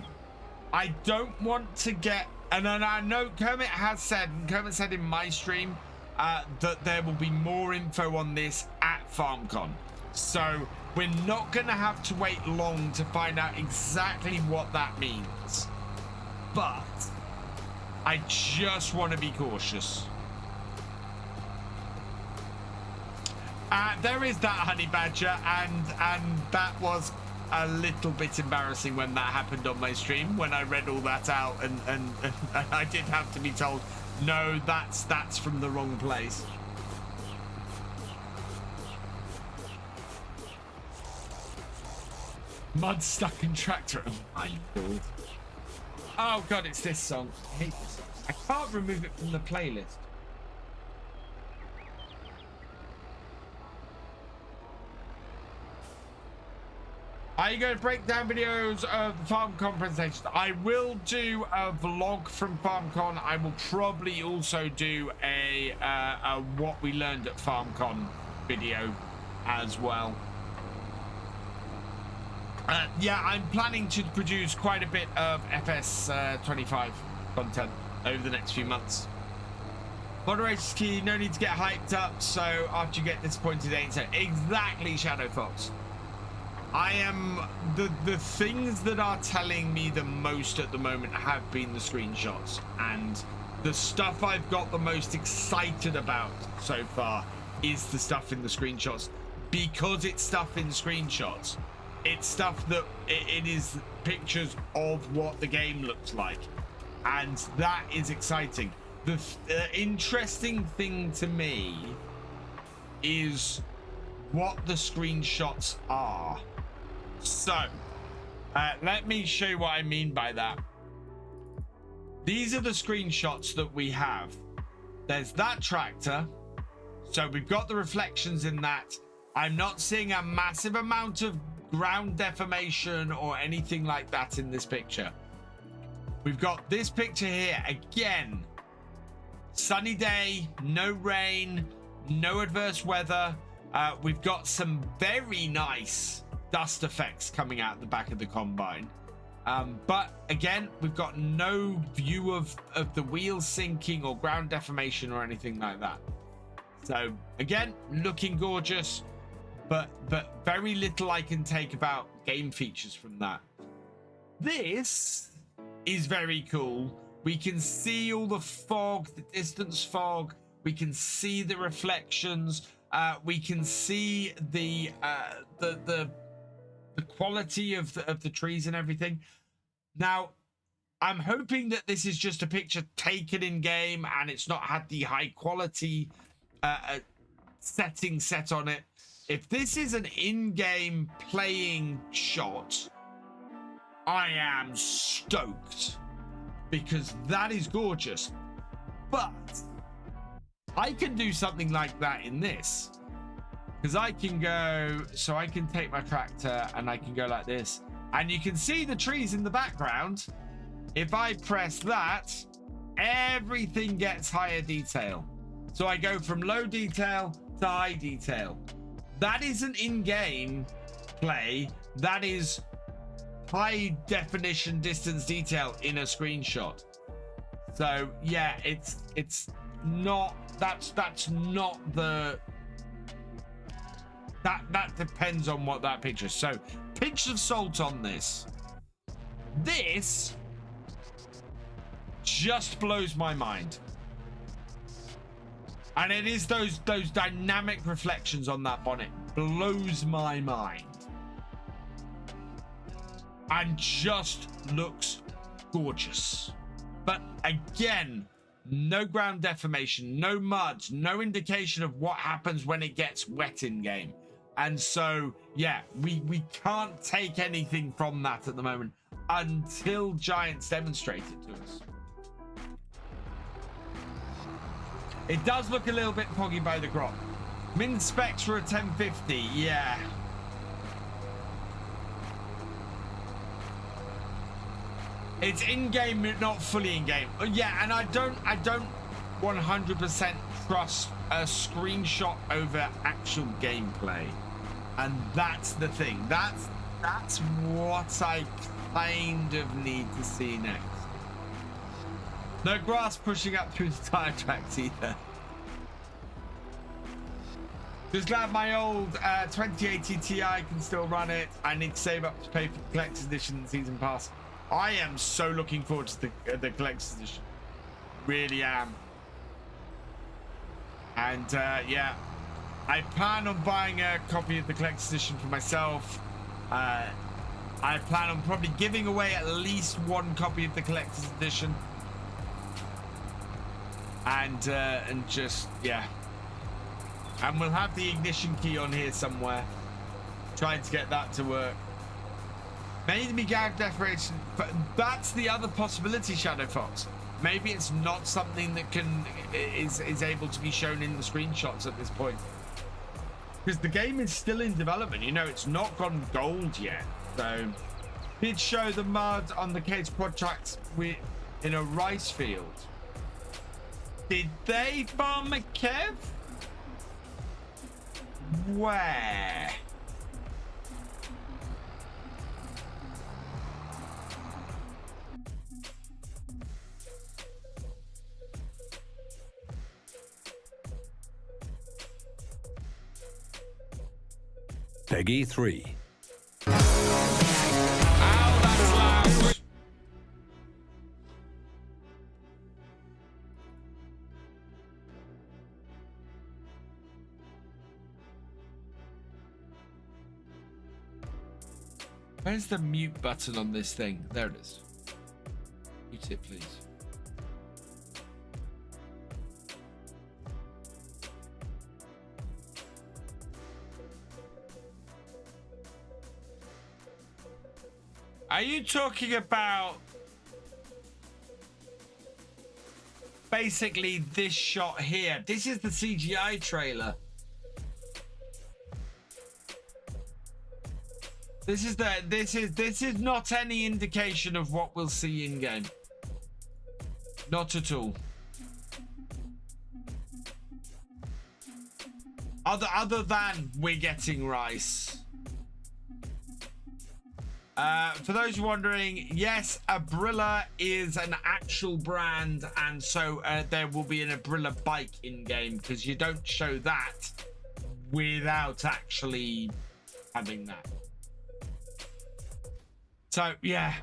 I don't want to get, and I know Kermit said in my stream that there will be more info on this at FarmCon. So we're not going to have to wait long to find out exactly what that means. But I just want to be cautious. There is that honey badger, and that was a little bit embarrassing when that happened on my stream, when I read all that out and I did have to be told, no, that's from the wrong place. Mud stuck in tractor. Oh my god. Oh god, it's this song. I hate this song. I can't remove it from the playlist. Are you going to break down videos of the FarmCon presentations? I will do a vlog from FarmCon. I will probably also do a what we learned at FarmCon video as well. Yeah, I'm planning to produce quite a bit of FS25 content over the next few months. Moderator's key, no need to get hyped up, so after you get disappointed, ain't so. Exactly, Shadow Fox. I am the things that are telling me the most at the moment have been the screenshots, and the stuff I've got the most excited about so far is the stuff in the screenshots, because it's stuff in screenshots. It's stuff that it is pictures of what the game looks like, and that is exciting. The interesting thing to me is what the screenshots are. So let me show you what I mean by that. These are the screenshots that we have. There's that tractor, so we've got the reflections in that. I'm not seeing a massive amount of ground deformation or anything like that in this picture. We've got this picture here again, sunny day, no rain, no adverse weather. We've got some very nice dust effects coming out the back of the combine, but again, we've got no view of the wheels sinking or ground deformation or anything like that. So again, looking gorgeous, but very little I can take about game features from that. This is very cool. We can see all the fog, the distance fog. We can see the reflections. We can see the quality of the trees and everything. Now, I'm hoping that this is just a picture taken in game and it's not had the high quality setting set on it. If this is an in-game playing shot, I am stoked, because that is gorgeous. But I can do something like that in this, because I can go, so I can take my tractor and I can go like this, and you can see the trees in the background. If I press that, everything gets higher detail. So I go from low detail to high detail. That isn't in-game play. That is high definition distance detail in a screenshot. So yeah, it's not, that's not the, that depends on what that picture is. So pinch of salt on this. This just blows my mind. And it is those dynamic reflections on that bonnet blows my mind. And just looks gorgeous. But again, no ground deformation, no mud, no indication of what happens when it gets wet in game. And so, yeah, we can't take anything from that at the moment until Giants demonstrate it to us. It does look a little bit foggy by the crop. Min specs for a 1050, yeah. It's in-game, but not fully in-game. Yeah, and I don't 100% trust a screenshot over actual gameplay. And that's the thing. That's what I kind of need to see next. No grass pushing up through the tire tracks either. Just glad my old 2080 Ti can still run it. I need to save up to pay for the collector's edition season pass. I am so looking forward to the collector's edition. Really am. And yeah, I plan on buying a copy of the collector's edition for myself. I plan on probably giving away at least one copy of the collector's edition. And just, yeah. And we'll have the ignition key on here somewhere. Trying to get that to work. Maybe gag decoration, but that's the other possibility, Shadow Fox. Maybe it's not something that is able to be shown in the screenshots at this point. Because the game is still in development. You know, it's not gone gold yet. So, did show the mud on the case projects in a rice field. Did they farm a Kev? Where? Peggy 3. Ow, that's loud. Where's the mute button on this thing? There it is. Mute it, please. Are you talking about basically this shot here? This is the CGI trailer. This is not any indication of what we'll see in game. Not at all. Other than we're getting rice. For those wondering, yes, Abrilla is an actual brand, and so there will be an Abrilla bike in game, because you don't show that without actually having that. So yeah.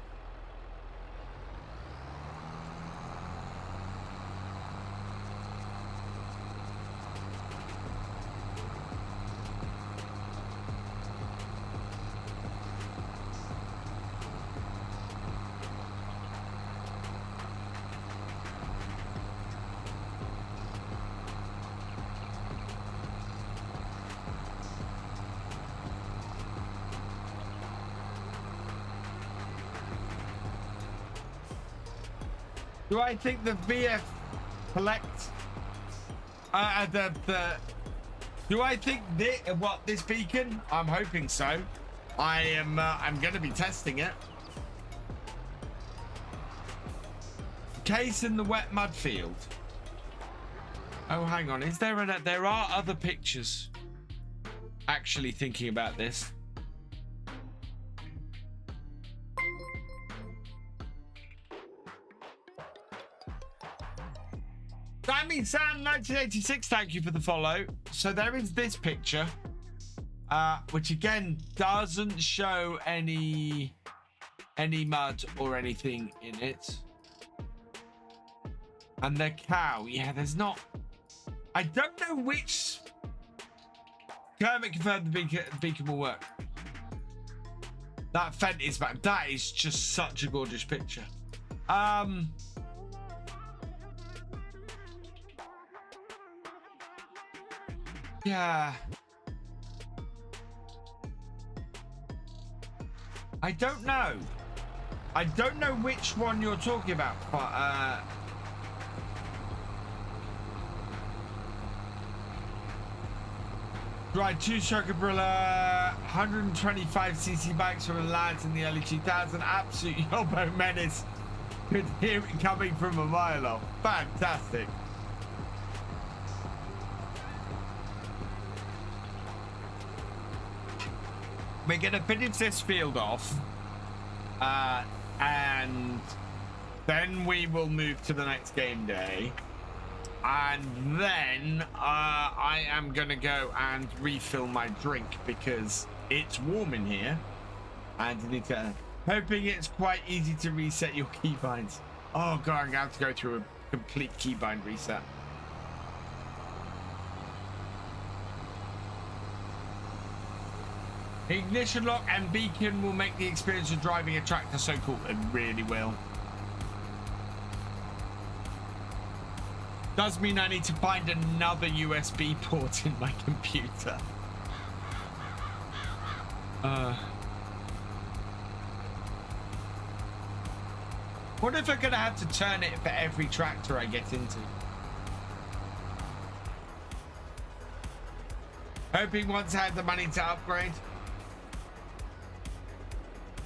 Do I think the VF collect do I think this beacon? I'm hoping so. I'm going to be testing it. Case in the wet mud field. Oh, hang on. Is there there are other pictures actually thinking about this. I mean, Sam 1986, thank you for the follow. So there is this picture, which again doesn't show any mud or anything in it. And the cow, yeah, there's not. I don't know which. Kermit confirmed the beacon will work. That fent is back. That is just such a gorgeous picture. Yeah. I don't know. I don't know which one you're talking about, but right, 2-stroke Abrilla, 125cc bikes from the lads in the early 2000s. Absolute yobbo menace. Could hear it coming from a mile off. Fantastic. We're going to finish this field off, and then we will move to the next game day. And then I am going to go and refill my drink because it's warm in here. And I need to, hoping it's quite easy to reset your keybinds. Oh, God, I'm going to have to go through a complete keybind reset. Ignition lock and beacon will make the experience of driving a tractor so cool. It really will. Does mean I need to find another USB port in my computer. What if I'm gonna have to turn it for every tractor I get into? Hoping once I have the money to upgrade.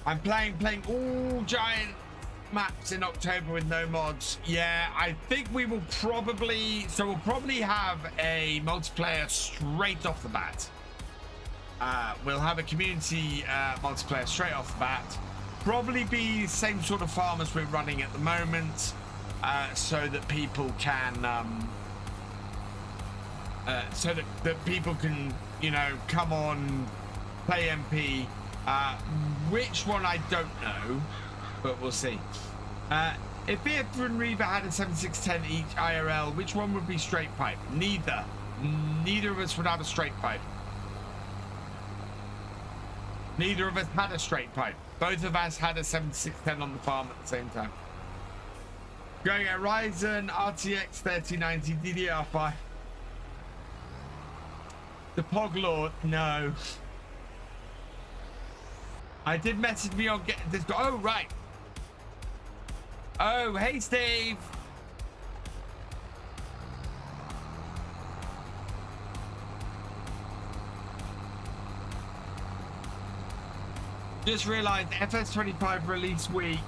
I'm playing all giant maps in October with no mods. Yeah, I think we will probably, so we'll probably have a multiplayer straight off the bat. We'll have a community multiplayer straight off the bat. Probably be the same sort of farm as we're running at the moment, so that people can people can, you know, come on, play MP. Which one I don't know, but we'll see. If Beatrice and Reaver had a 7610 each IRL, which one would be straight pipe? Neither. Neither of us would have a straight pipe. Neither of us had a straight pipe. Both of us had a 7610 on the farm at the same time. Going at Ryzen RTX 3090 DDR5. The Pog Lord, no. I did message me on getting this. Oh, right. Oh, hey, Steve. Just realized FS25 release week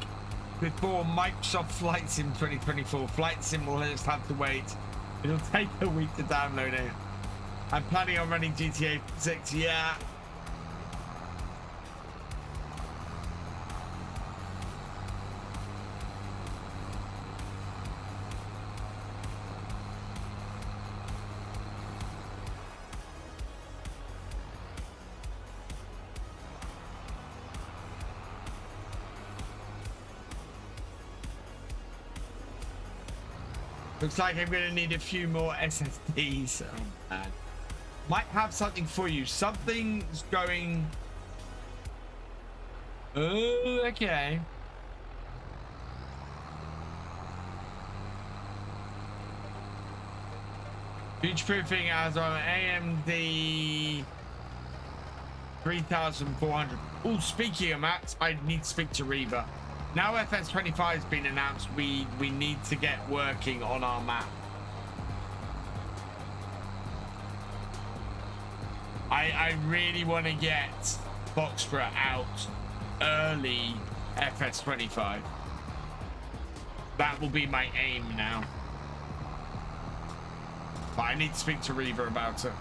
before Microsoft Flight Sim 2024. Flight Sim will just have to wait. It'll take a week to download it. I'm planning on running GTA 6. Yeah. Looks like I'm going to need a few more SSDs. Oh, man. Might have something for you. Something's going... Oh, okay. Future-proofing as on AMD 3400. Oh, speaking of maps, I need to speak to Reba. Now FS25 has been announced, we need to get working on our map. I really want to get Foxborough out early FS25. That will be my aim now. But I need to speak to Reva about it.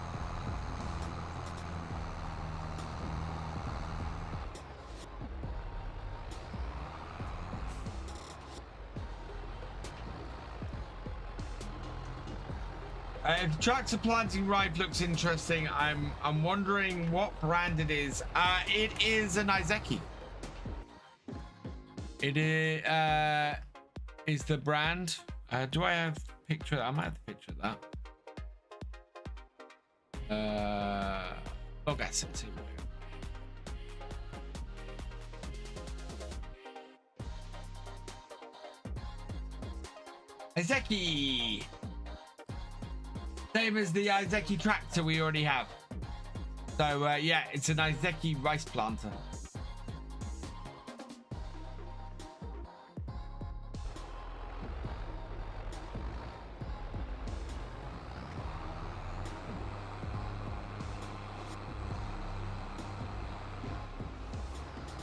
If tractor planting ride looks interesting, I'm wondering what brand it is. It is an Izeki. It is the brand. Do I have a picture? I might have a picture of that. Log assets. Here we go. Izeki. Same as the Izeki tractor we already have. So yeah, it's an Izeki rice planter.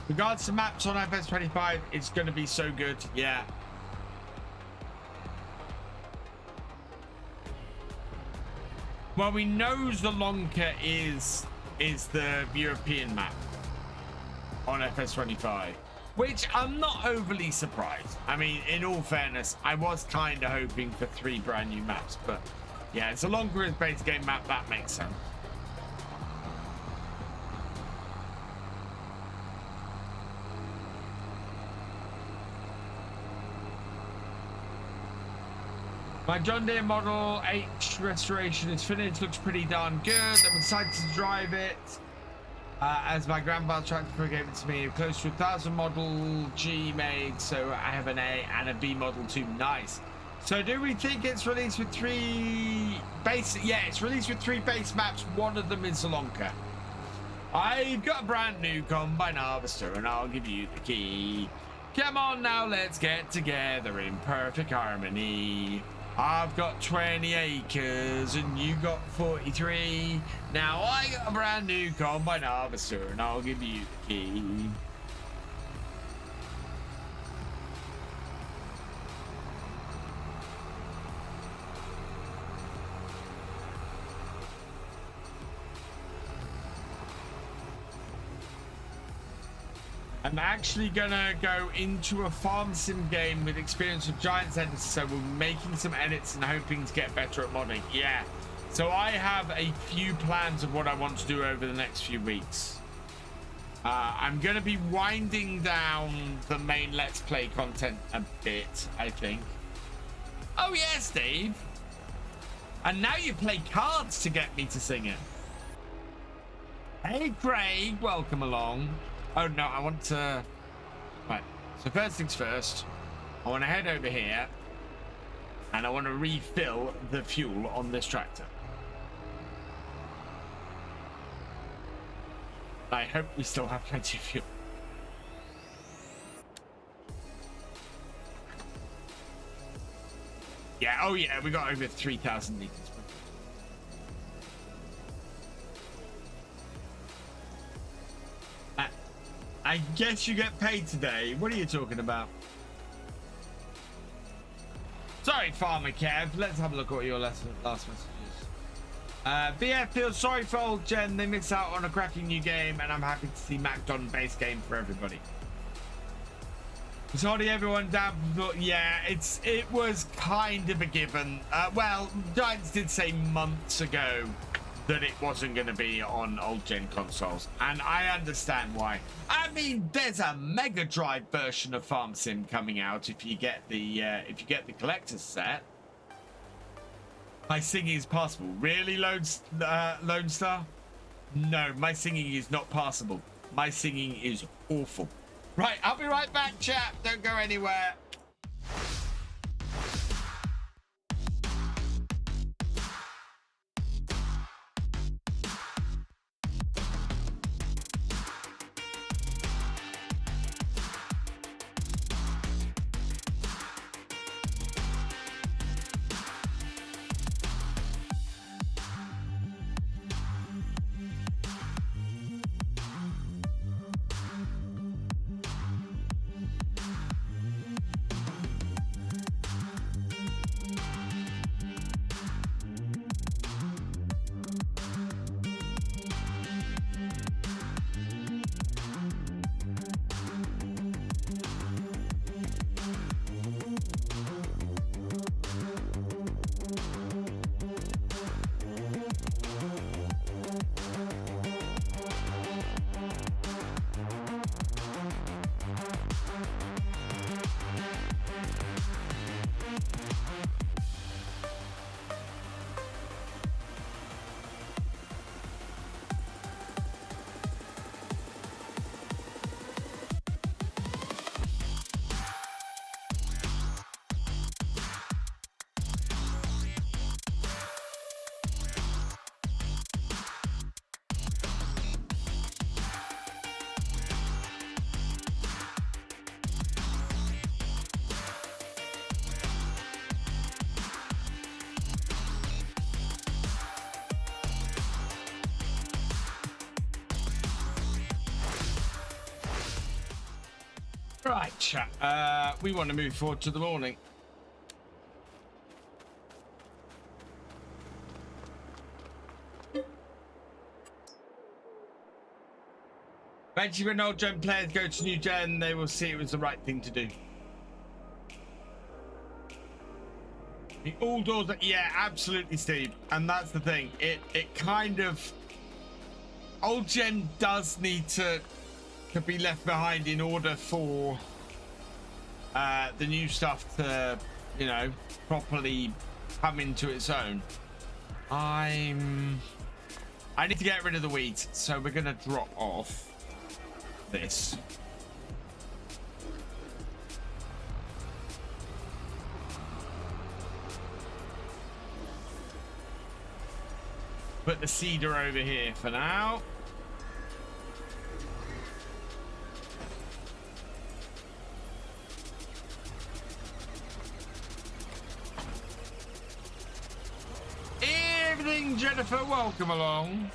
Regards to maps on FS25, it's going to be so good. Yeah. Well, we know Zolonka is the European map on FS25. which I'm not overly surprised. I mean, in all fairness, I was kind of hoping for 3 brand new maps, but yeah, it's a longer base game map. That makes sense. My John Deere Model H restoration is finished. Looks pretty darn good. I'm excited to drive it. As my grandfather tractor gave it to me, close to 1,000 Model G made, so I have an A and a B Model 2. Nice. So do we think it's released with 3 base? Yeah, it's released with 3 base maps. One of them is Sri Lanka. I've got a brand new combine harvester, and I'll give you the key. Come on now, let's get together in perfect harmony. I've got 20 acres and you got 43. Now I got a brand new combine harvester and I'll give you the key. I'm actually gonna go into a farm sim game with experience with giant editors, so we're making some edits and hoping to get better at modding. Yeah, so I have a few plans of what I want to do over the next few weeks. I'm gonna be winding down the main Let's Play content a bit, I think. Oh yes, Dave. And now you play cards to get me to sing it. Hey Craig, welcome along. Oh no, I want to... Right, so first things first, I want to head over here and I want to refill the fuel on this tractor. I hope we still have plenty of fuel. Yeah, oh yeah, we got over 3,000 liters. I guess you get paid today. What are you talking about? Sorry, Farmer Kev. Let's have a look at what your last message is. BF feels sorry for old Gen. They miss out on a cracking new game, and I'm happy to see Macdon base game for everybody. Sorry, everyone down. Yeah, it was kind of a given. Well, Giants did say months ago that it wasn't going to be on old gen consoles, and I understand why. I mean, there's a Mega Drive version of Farm Sim coming out if you get the collector's set. My singing is passable. Really, Lone Star? No, my singing is not passable. My singing is awful. Right, I'll be right back, chap. Don't go anywhere. Right, chat. We want to move forward to the morning. Eventually, when old gen players go to new gen, they will see it was the right thing to do. The all doors, yeah, absolutely, Steve. And that's the thing. It kind of, old gen does need to be left behind in order for the new stuff to, you know, properly come into its own. I need to get rid of the weeds, so we're gonna drop off this. Put the cedar over here for now. Evening, Jennifer. Welcome along.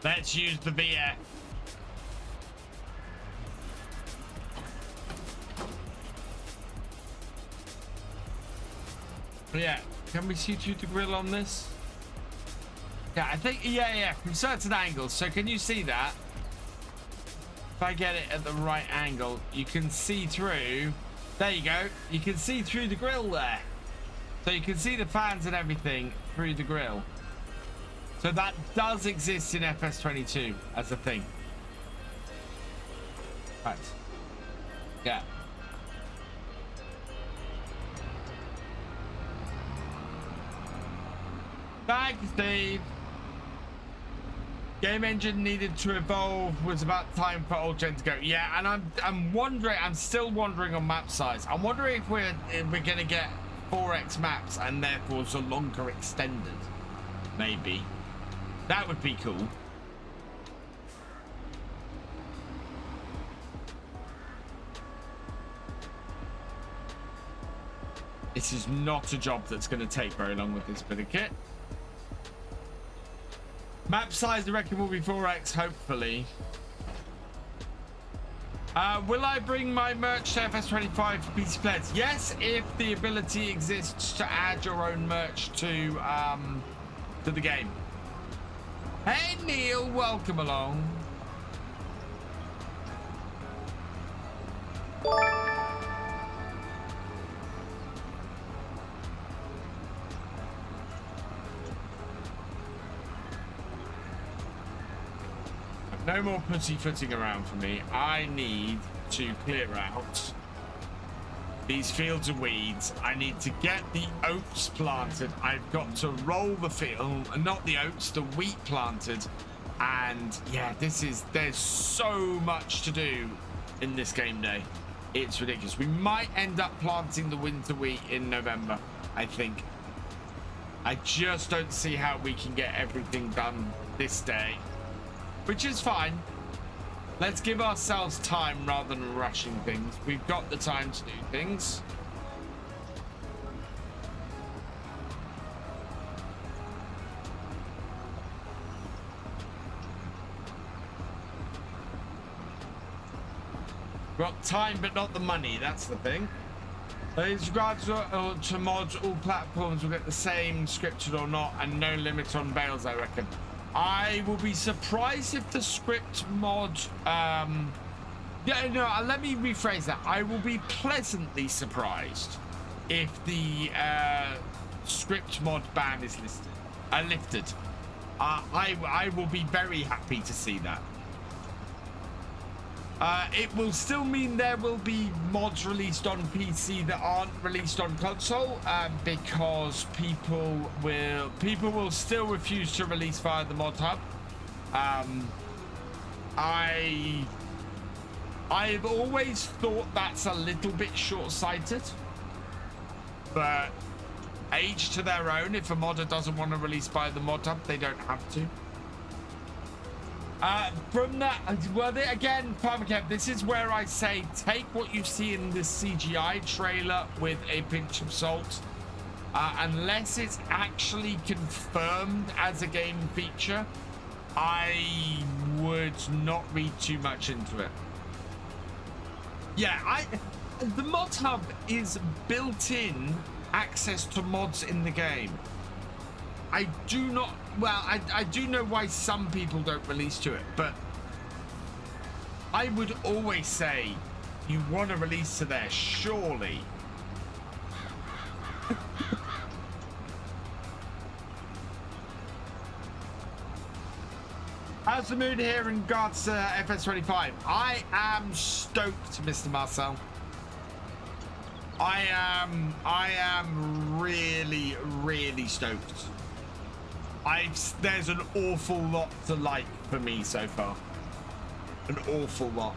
Let's use the beer. Yeah, can we see through the grill on this? Yeah, I think, yeah, from certain angles. So can you see that? If I get it at the right angle, you can see through. There you go. You can see through the grill there. So you can see the fans and everything through the grill. So that does exist in FS22 as a thing. Right. Yeah. Thanks, Steve. Game engine needed to evolve. Was about time for old gen to go. Yeah, and I'm wondering. I'm still wondering on map size. I'm wondering if we're gonna get 4x maps and therefore Zolonka extended. Maybe. That would be cool. This is not a job that's going to take very long with this bit of kit. Map size, I reckon, will be 4x, hopefully. Will I bring my merch to FS25 for PC players? Yes, if the ability exists to add your own merch to the game. Hey Neil, welcome along. No more pussyfooting around for me. I need to clear out these fields of weeds. I need to get the oats planted. I've got to roll the field, not the oats, the wheat planted. And yeah, there's so much to do in this game day. It's ridiculous. We might end up planting the winter wheat in November, I think. I just don't see how we can get everything done this day, which is fine. Let's give ourselves time rather than rushing things. We've got the time to do things. Got time, but not the money. That's the thing. In regards to mods, all platforms will get the same, scripted or not, and no limit on bales, I reckon. I will be surprised if the script mod, let me rephrase that. I will be pleasantly surprised if the script mod ban is lifted. I will be very happy to see that. It will still mean there will be mods released on PC that aren't released on console, because people will still refuse to release via the mod hub. I've always thought that's a little bit short-sighted, but each to their own. If a modder doesn't want to release via the mod hub, they don't have to. From that, well, again, FarmCat, this is where I say take what you see in the CGI trailer with a pinch of salt. Unless it's actually confirmed as a game feature, I would not read too much into it. Yeah, the mod hub is built-in access to mods in the game. I do not, well, I do know why some people don't release to it, but I would always say you want to release to there, surely. How's the mood here in regards to FS25? I am stoked, Mr. Marcel. I am really, really stoked. There's an awful lot to like for me so far. An awful lot.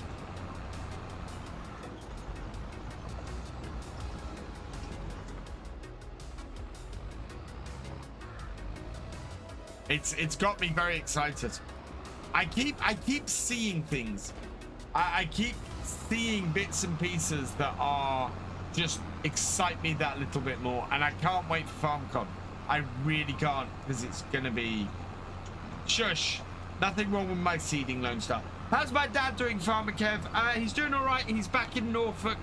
It's got me very excited. I keep seeing things. I keep seeing bits and pieces that are just excite me that little bit more, and I can't wait for FarmCon. I really can't, because it's gonna be shush. Nothing wrong with my seeding, Lone Star. How's my dad doing, Farmer Kev? He's doing all right. He's back in Norfolk.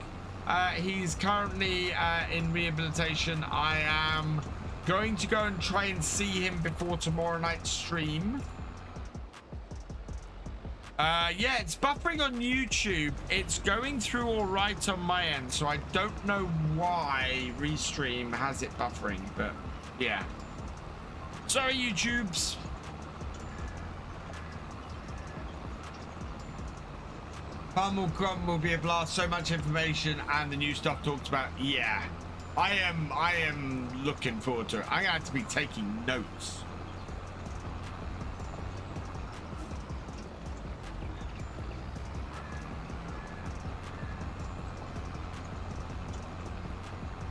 He's currently in rehabilitation. I am going to go and try and see him before tomorrow night's stream. Yeah, it's buffering on YouTube. It's going through all right on my end, so I don't know why Restream has it buffering, but yeah. Sorry, YouTubes. FarmCon will be a blast. So much information and the new stuff talked about. Yeah, I am looking forward to it. I'm gonna have to be taking notes.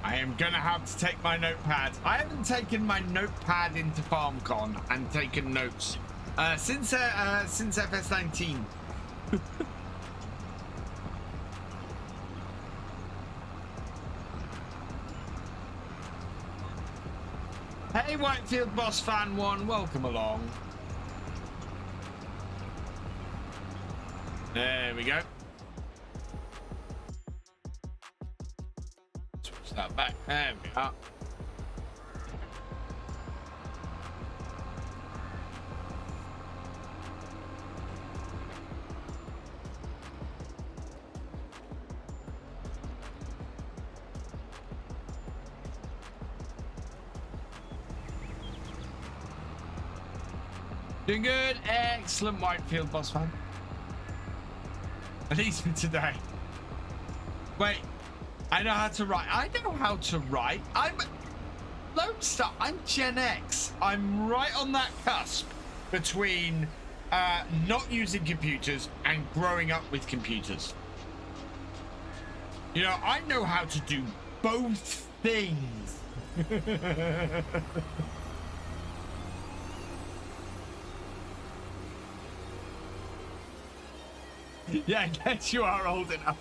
I am gonna have to take my notepad. I haven't taken my notepad into FarmCon and taken notes since FS19. Hey, Whitefield Boss Fan 1, welcome along. There we go. Switch that back. There we are. Doing good. Excellent, Whitefield Boss Fan. At least for today. Wait, I know how to write. I know how to write. I'm Lone Star. I'm Gen X. I'm right on that cusp between not using computers and growing up with computers. You know, I know how to do both things. Yeah, I guess you are old enough.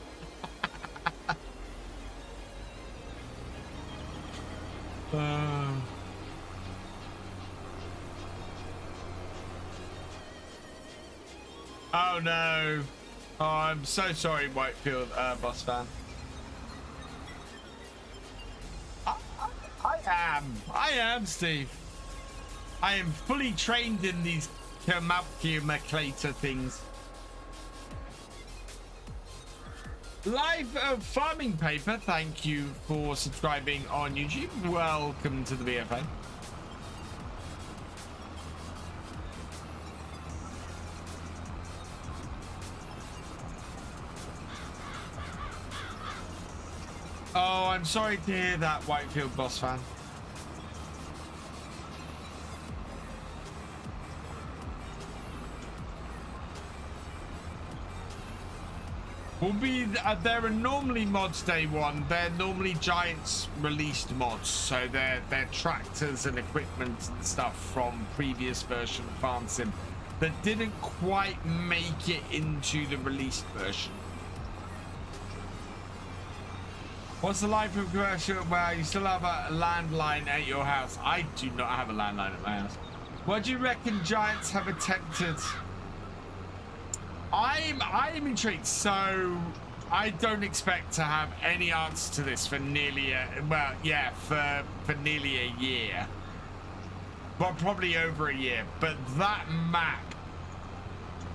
Oh no. Oh, I'm so sorry, Whitefield Boss Fan. I am, Steve. I am fully trained in these calculator things. Live Farming Paper, thank you for subscribing on YouTube. Welcome to the BFA. Oh, I'm sorry to hear that, Whitefield Boss Fan. Will be there are normally mods day one. They're normally Giants released mods, so they're tractors and equipment and stuff from previous version of Farm Sim that didn't quite make it into the released version. What's the life of commercial where you still have a landline at your house? I do not have a landline at my house. What do you reckon Giants have attempted? I'm intrigued. So I don't expect to have any answer to this for nearly for nearly a year. Well, probably over a year. But that map,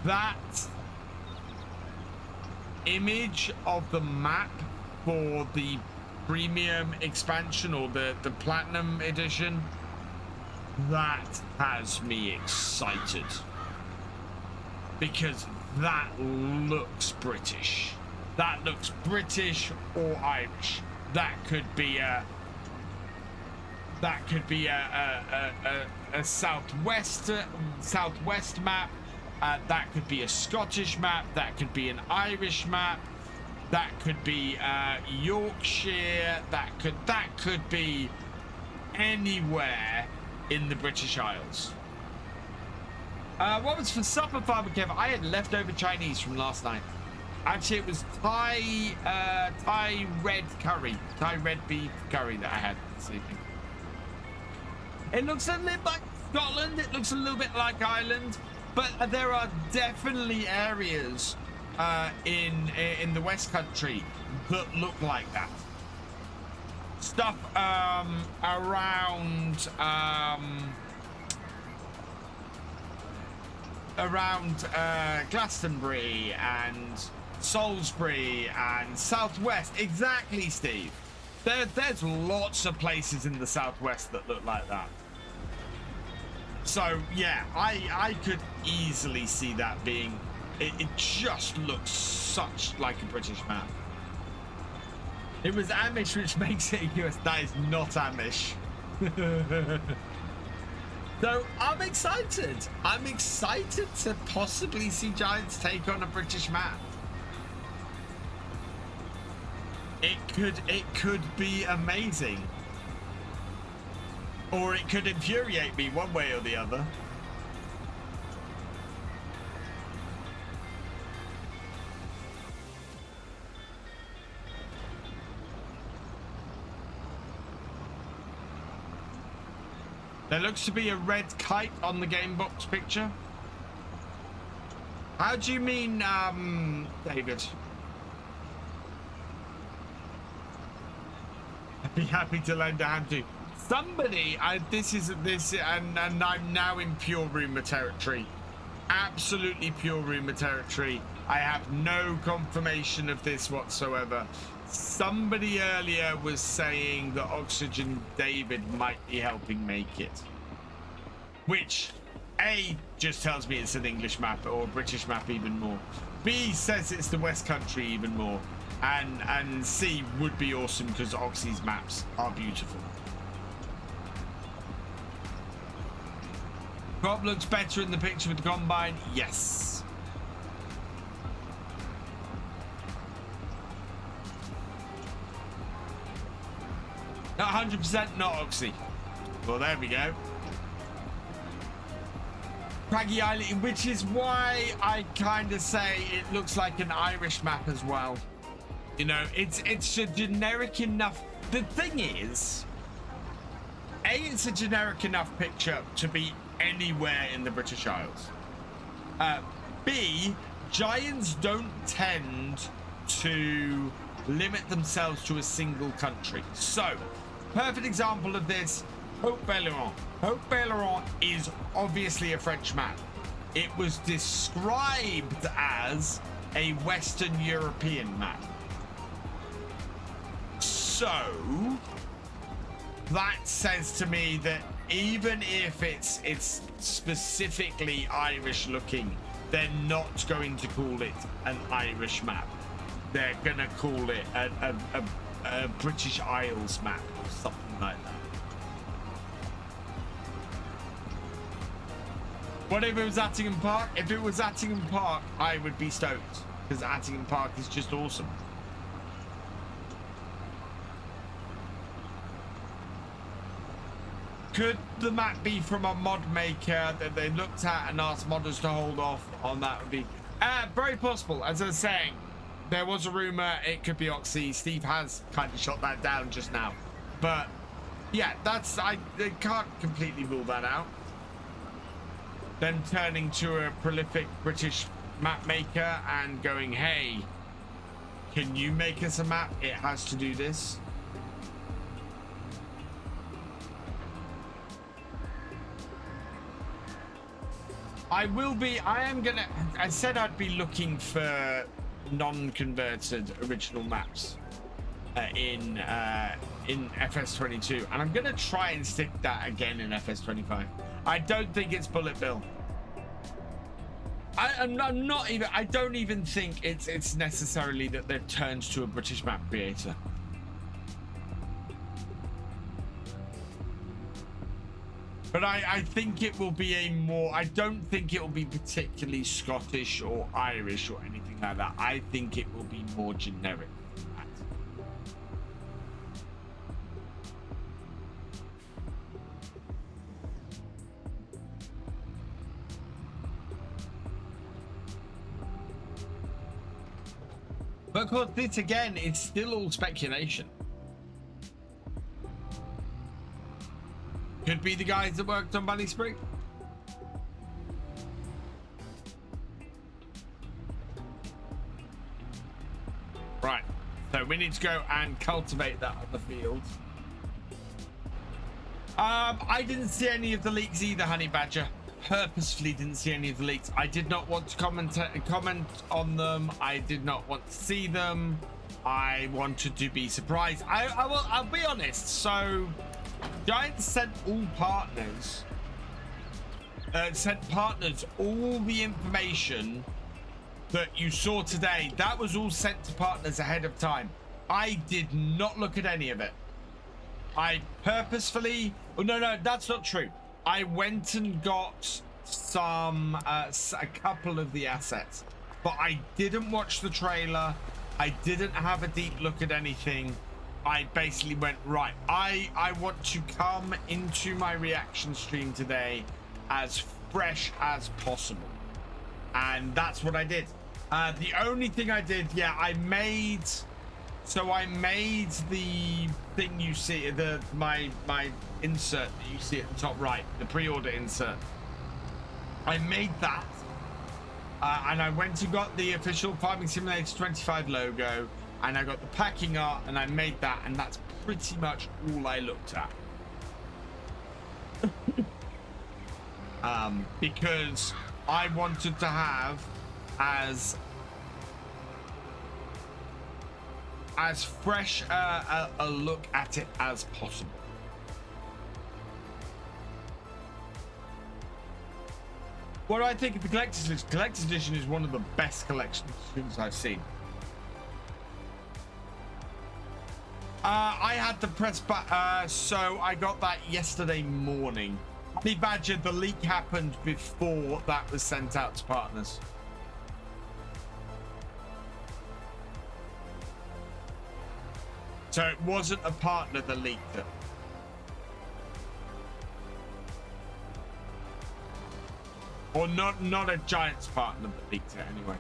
that image of the map for the premium expansion or the platinum edition, that has me excited because that looks British. That looks British or Irish. That could be a southwest map. That could be a Scottish map. That could be an Irish map. That could be Yorkshire. That could be anywhere in the British Isles. What was for supper, Farmer Kev? I had leftover Chinese from last night. Actually, it was Thai red curry, Thai red beef curry that I had this evening. It looks a little bit like Scotland. It looks a little bit like Ireland, but there are definitely areas in the West Country that look like that. Stuff around Glastonbury and Salisbury and Southwest. Exactly, Steve. There's lots of places in the Southwest that look like that. So yeah, I could easily see that being. It just looks such like a British map. It was Amish, which makes it US. That is not Amish. So I'm excited. I'm excited to possibly see Giants take on a British map. It could be amazing. Or it could infuriate me one way or the other. There looks to be a red kite on the game box picture. How do you mean, David? I'd be happy to lend a hand to somebody. And I'm now in pure rumor territory. Absolutely pure rumor territory. I have no confirmation of this whatsoever. Somebody earlier was saying that Oxygen David might be helping make it, which A, just tells me it's an English map or a British map even more. B, says it's the West Country even more. And C, would be awesome because Oxy's maps are beautiful. Crop looks better in the picture with the combine. Yes. Not 100%, not Oxy. Well, there we go. Craggy Island, which is why I kind of say it looks like an Irish map as well. You know, it's a generic enough. The thing is, A, it's a generic enough picture to be anywhere in the British Isles. B, Giants don't tend to limit themselves to a single country. So, perfect example of this, Haute Belleron. Haute Belleron is obviously a French map. It was described as a Western European map. So, that says to me that even if it's specifically Irish looking, they're not going to call it an Irish map. They're going to call it a British Isles map or something like that. What if it was Attingham Park? If it was Attingham Park, I would be stoked because Attingham Park is just awesome. Could the map be from a mod maker that they looked at and asked modders to hold off on that? Would be very possible. As I was saying, there was a rumor it could be Oxy. Steve has kind of shot that down just now. But yeah, I can't completely rule that out. them turning to a prolific British map maker and going, hey, can you make us a map? It has to do this. I said I'd be looking for non-converted original maps in FS22, and I'm gonna try and stick that again in FS25. I don't think it's bullet bill. I don't even think it's necessarily that they've turned to a British map creator. But I think it will be I don't think it will be particularly Scottish or Irish or anything like that. I think it will be more generic than that. But of course, this again, it's still all speculation. Could be the guys that worked on Bunny Spring. Right, so we need to go and cultivate that other field. I didn't see any of the leaks either, Honey Badger. Purposefully didn't see any of the leaks. I did not want to comment on them. I did not want to see them. I wanted to be surprised. I'll be honest. So Giant sent partners all the information that you saw today. That was all sent to partners ahead of time. I did not look at any of it. I purposefully, oh, no, that's not true. I went and got a couple of the assets, but I didn't watch the trailer. I didn't have a deep look at anything. I basically went, right, I want to come into my reaction stream today as fresh as possible. And that's what I did. The only thing I did, yeah, I made the thing you see, my insert that you see at the top right, the pre-order insert. I made that. And I went and got the official Farming Simulator 25 logo, and I got the packing art, and I made that, and that's pretty much all I looked at. Because I wanted to have as fresh a look at it as possible. What do I think of the collector's edition? Collector's edition is one of the best collections I've seen. I had the press back, so I got that yesterday morning. Honey Badger, the leak happened before that was sent out to partners. So it wasn't a partner that leaked it. Or not a Giants partner that leaked it anyway.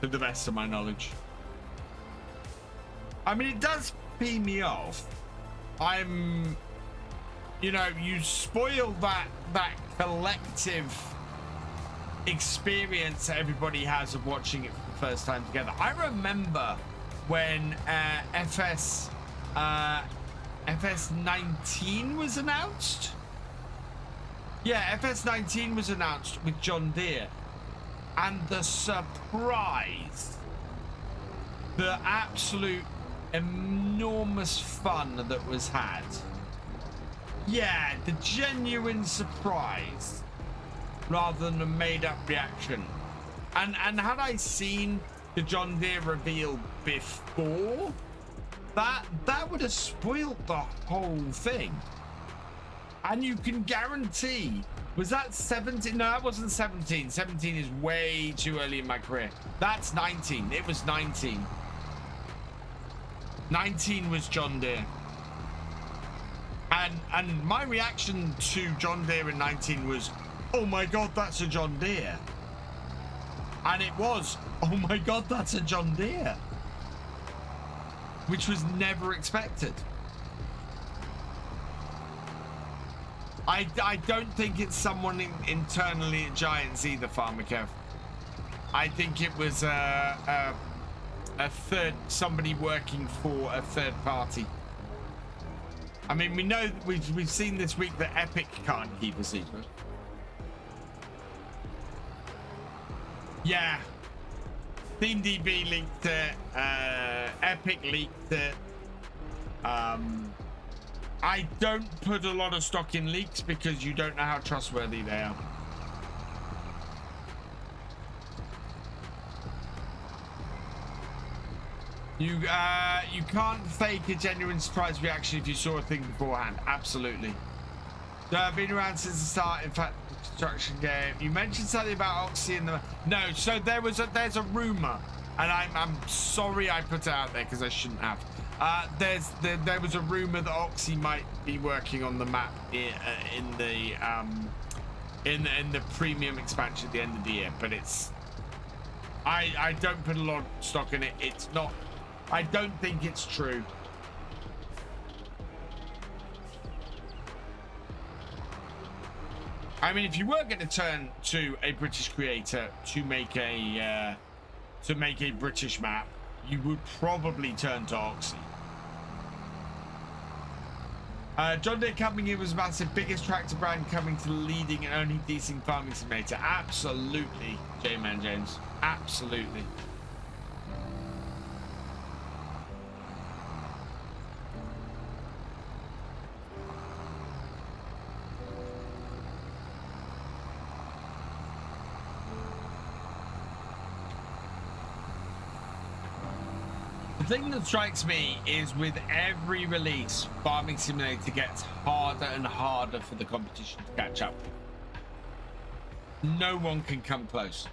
To the best of my knowledge. I mean, it does pee me off. You know, you spoil that collective experience that everybody has of watching it for the first time together. I remember when FS19 was announced. Yeah, FS19 was announced with John Deere, and the surprise, the absolute enormous fun that was had. Yeah, the genuine surprise rather than a made-up reaction. And had I seen the John Deere reveal before, that would have spoiled the whole thing. And you can guarantee, was that 17? No, that wasn't 17. 17 is way too early in my career. That's 19. It was 19. 19 was John Deere. And my reaction to John Deere in 19 was, oh my God, that's a John Deere. And it was, oh my God, that's a John Deere. Which was never expected. I don't think it's someone internally at Giants either, FarmCatGR. I think it was a somebody working for a third party. I mean, we know we've seen this week that Epic can't keep a secret. Yeah, TeamDB leaked it. Epic leaked it. I don't put a lot of stock in leaks because you don't know how trustworthy they are. You can't fake a genuine surprise reaction if you saw a thing beforehand. Absolutely. So I've been around since the start. In fact, the construction game. You mentioned something about Oxy in the no. So there's a rumor, and I'm sorry I put it out there because I shouldn't have. There was a rumor that Oxy might be working on the map in the premium expansion at the end of the year, but it's I don't put a lot of stock in it. It's not. I don't think it's true. I mean, if you were going to turn to a British creator to make a British map, you would probably turn to Oxy. John Deere coming in was massive, biggest tractor brand coming to the leading and only decent farming simulator. Absolutely, J-Man James. Absolutely. The thing that strikes me is with every release, Farming Simulator gets harder and harder for the competition to catch up with. No one can come close.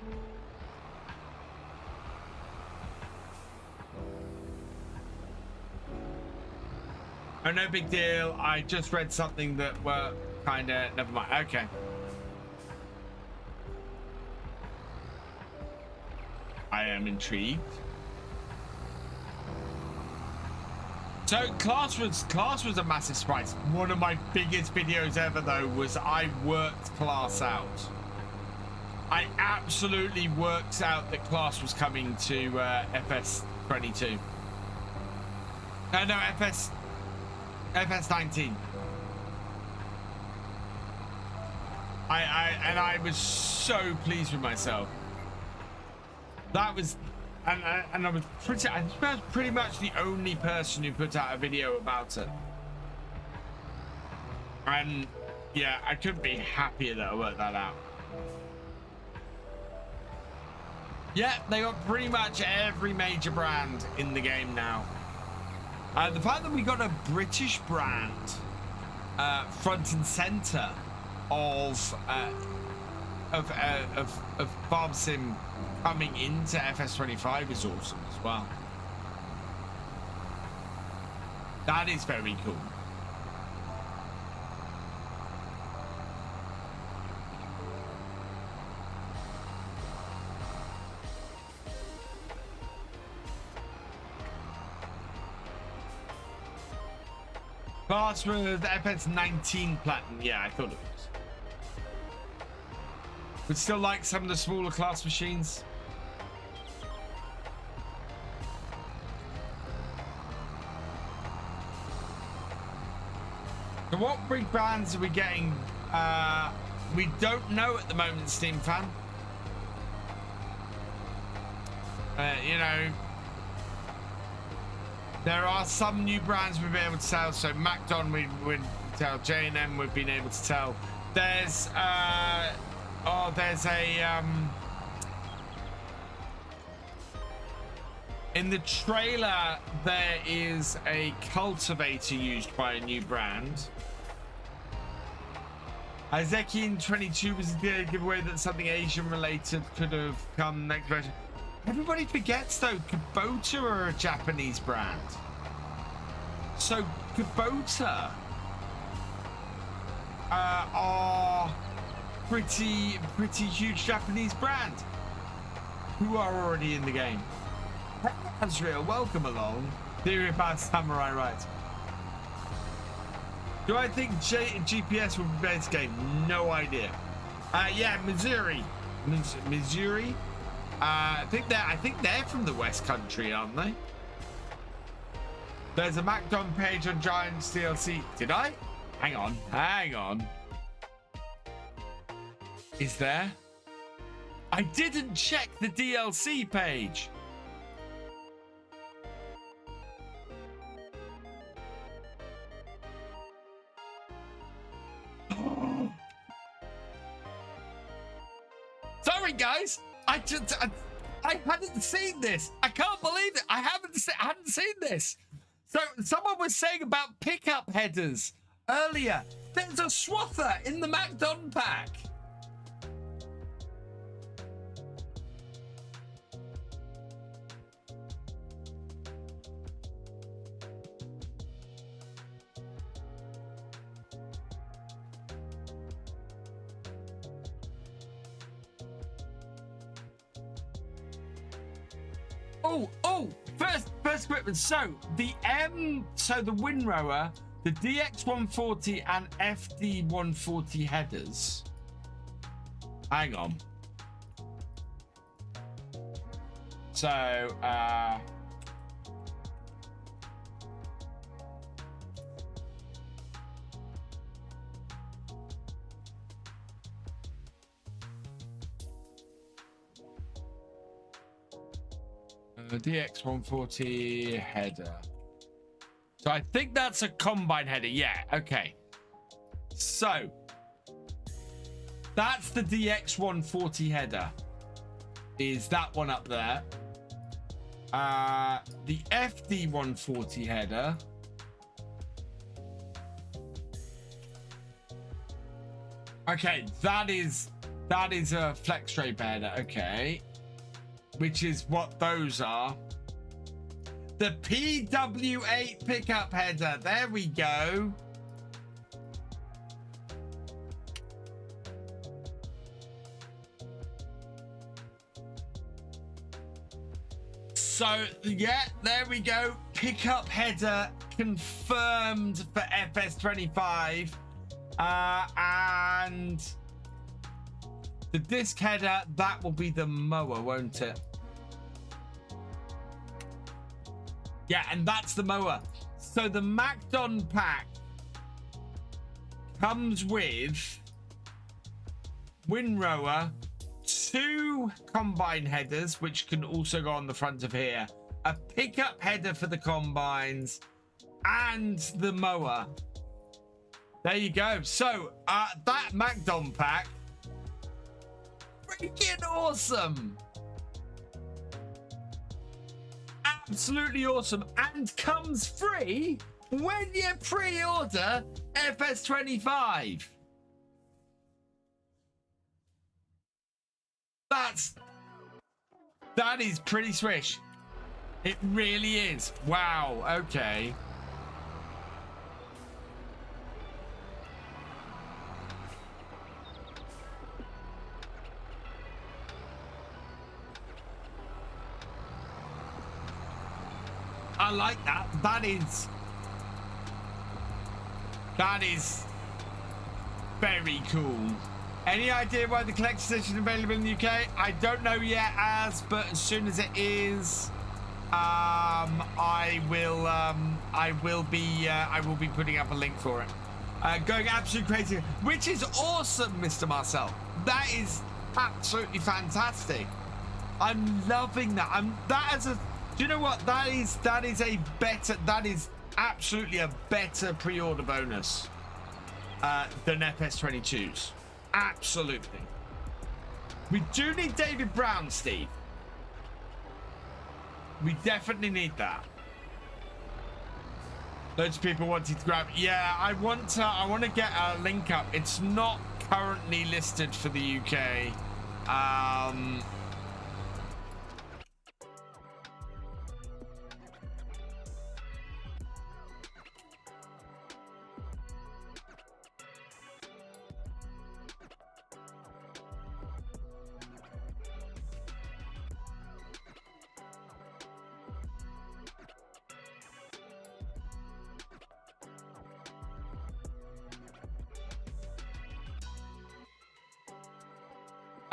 Oh, no big deal. I just read something that were kind of... Never mind. Okay. I am intrigued. So class was a massive surprise. One of my biggest videos ever though was I worked class out. I absolutely worked out that class was coming to FS22. No, FS19. I was so pleased with myself. That was. And I was pretty much the only person who put out a video about it. And yeah, I couldn't be happier that I worked that out. Yeah, they got pretty much every major brand in the game now. The fact that we got a British brand front and center of Farm Sim coming into FS25 is awesome as well. That is very cool. Class with FS19 Platinum. Yeah, I thought it was. Would still like some of the smaller class machines. So what big brands are we getting? We don't know at the moment, Steam Fan. You know, there are some new brands we've been able to tell. So MacDon we'd tell, J&M we've been able to tell. There's there's a in the trailer there is a cultivator used by a new brand. Ezekiel22 was the giveaway that something Asian related could have come next version. Everybody forgets though, Kubota are a Japanese brand. So Kubota are pretty huge Japanese brand who are already in the game. That's real. Welcome along. Theory about Samurai Rights. Do I think GPS would be best game? No idea. Yeah, Missouri. Missouri. I think they're from the West Country, aren't they? There's a MacDon page on Giants DLC. Did I? Hang on. Is there? I didn't check the DLC page. Sorry, guys. I hadn't seen this. I can't believe it. I hadn't seen this. So someone was saying about pickup headers earlier. There's a swather in the MacDon pack. First equipment. So the Windrower, the DX140 and FD140 headers. Hang on. So the DX140 header. So I think that's a combine header. Yeah, okay. So that's the DX140 header. Is that one up there? The FD140 header. Okay, that is a flex drape header. Okay. Which is what those are. The PW8 pickup header. There we go. So, yeah, there we go. Pickup header confirmed for FS25. And the disc header, that will be the mower, won't it? Yeah, and that's the mower. So the MacDon pack comes with Windrower, 2 combine headers, which can also go on the front of here, a pickup header for the combines, and the mower. There you go. So that MacDon pack, freaking awesome. Absolutely awesome, and comes free when you pre-order FS25. That is pretty swish. It really is. Wow. Okay. I like that. That is very cool. Any idea why the collector's edition is available in the UK? I don't know yet, but as soon as it is, I will be putting up a link for it. Going absolutely crazy, which is awesome, Mr. Marcel. That is absolutely fantastic. I'm loving that. Do you know what? That is absolutely a better pre-order bonus than FS22s. Absolutely. We do need David Brown, Steve. We definitely need that. Loads of people wanting to grab. Yeah, I want to get a link up. It's not currently listed for the UK.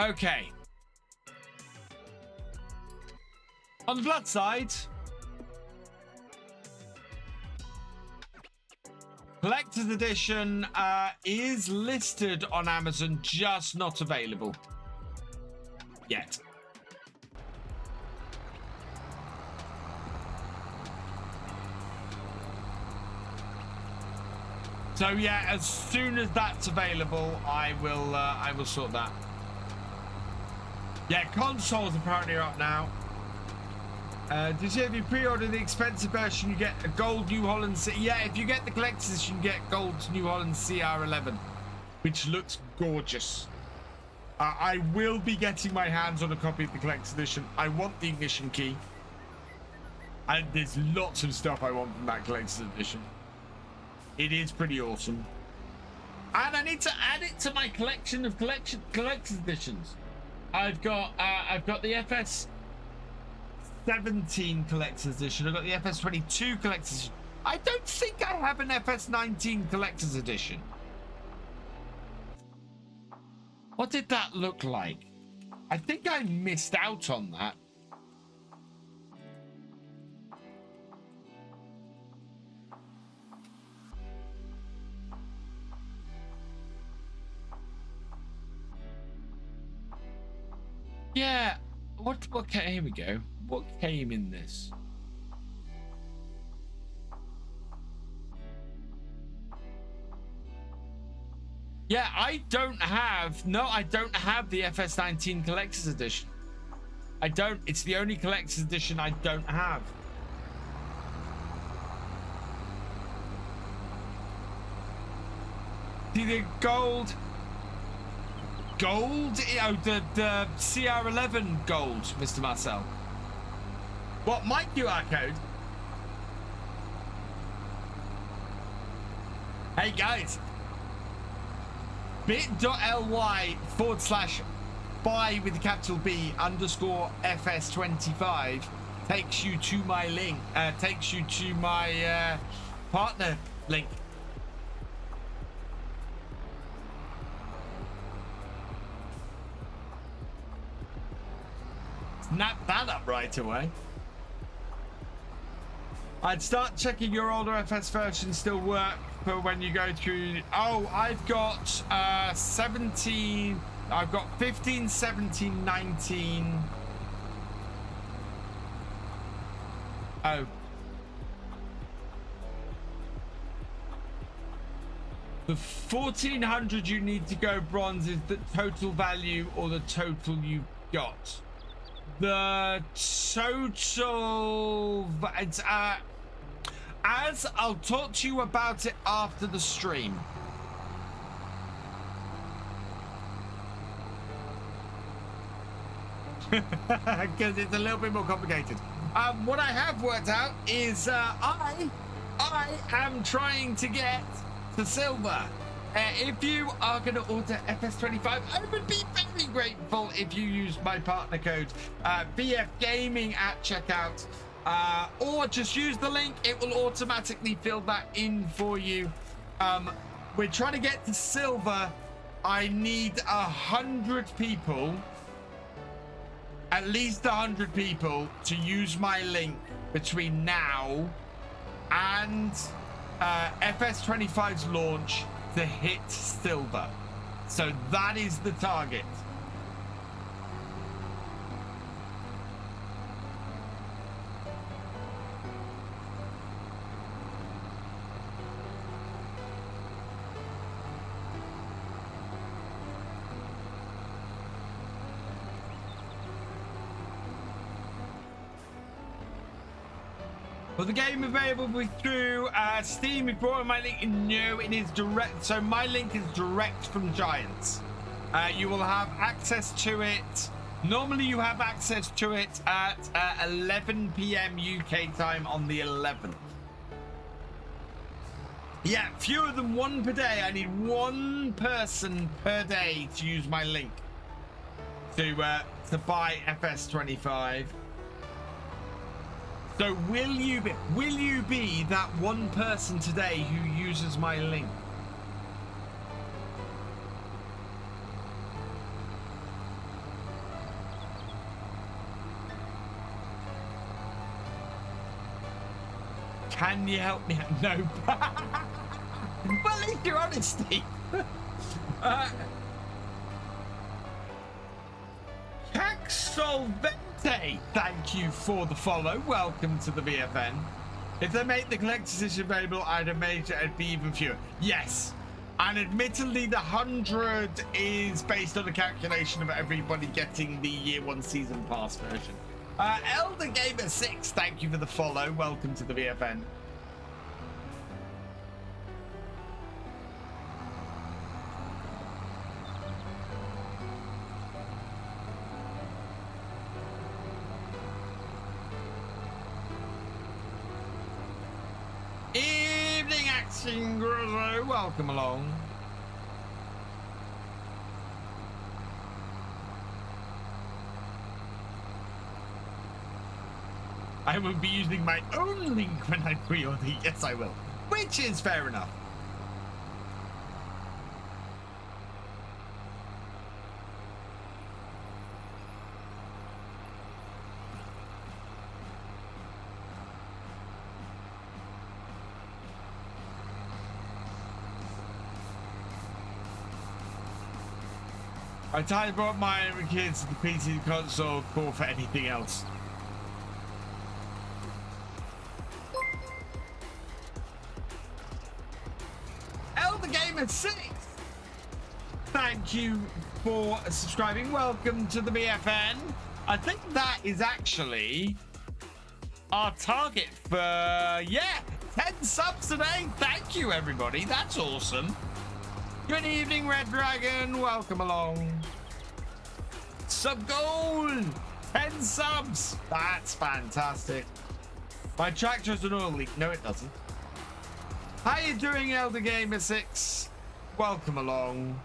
Okay. On the blood side, Collector's Edition is listed on Amazon, just not available yet. So yeah, as soon as that's available, I will sort that. Yeah, consoles apparently are up now. Did you say if you pre-order the expensive version, you get a gold New Holland yeah, if you get the collector's edition, you get gold New Holland CR11, which looks gorgeous. I will be getting my hands on a copy of the collector's edition. I want the ignition key. And there's lots of stuff I want from that collector's edition. It is pretty awesome. And I need to add it to my collection of collector's editions. I've got the FS17 collector's edition. I've got the FS22 collector's edition. I don't think I have an FS19 collector's edition. What did that look like? I think I missed out on that. Yeah, what came, here we go. What came in this? Yeah, I don't have the FS19 collector's edition. I don't. It's the only collector's edition I don't have. See the gold. Oh, the CR11 gold, Mr. Marcel. What, my QR code? Hey guys, bit.ly/buy with the capital B _FS25 takes you to my link, takes you to my partner link. Snap that up right away. I'd start checking your older FS versions still work for when you go through. Oh, I've got 17. I've got 15, 17, 19. Oh. The 1400 you need to go bronze is the total value or the total you got. The total, it's as I'll talk to you about it after the stream. Because it's a little bit more complicated. What I have worked out is I am trying to get to silver. If you are going to order FS25, I would be very grateful if you use my partner code BF Gaming at checkout, or just use the link. It will automatically fill that in for you. We're trying to get to silver. I need 100 people, at least 100 people, to use my link between now and FS25's launch to hit silver. So that is the target. Well, the game available through Steam. If brought in my link, no, it is direct. So my link is direct from Giants. You will have access to it. Normally, you have access to it at 11 p.m. UK time on the 11th. Yeah, fewer than one per day. I need one person per day to use my link to buy FS25. So will you be that one person today who uses my link? Can you help me out? No. Well, at least you're honesty. Solvente, thank you for the follow. Welcome to the BFN. If they make the collector's edition available, I'd imagine it'd be even fewer. Yes. And admittedly, the 100 is based on a calculation of everybody getting the year 1 season pass version. Elder Gamer 6, thank you for the follow. Welcome to the BFN. Evening Action Grozzo, welcome along. I will be using my own link when I pre-order. Yes, I will. Which is fair enough. I brought my kids to the PC console core for anything else. Elder Gamer 6, thank you for subscribing. Welcome to the BFN. I think that is actually our target for 10 subs today. Thank you, everybody. That's awesome. Good evening, Red Dragon. Welcome along. Sub goal. 10 subs. That's fantastic. My tractor has an oil leak. No, it doesn't. How you doing, Elder Gamer 6? Welcome along.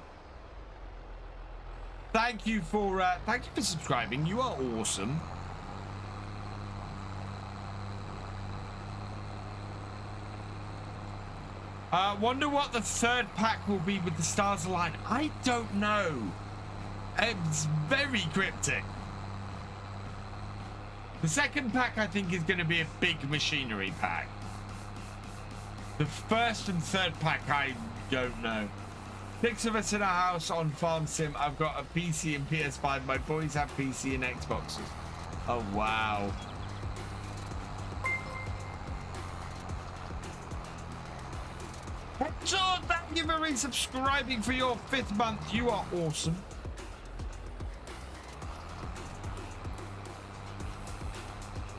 Thank you for subscribing. You are awesome. Wonder what the third pack will be with the stars aligned. I don't know. It's very cryptic. The second pack, I think, is going to be a big machinery pack. The first and third pack, I don't know. 6 of us in a house on Farm Sim. I've got a PC and PS5. My boys have PC and Xboxes. Oh, wow. John, thank you for resubscribing for your 5th month. You are awesome.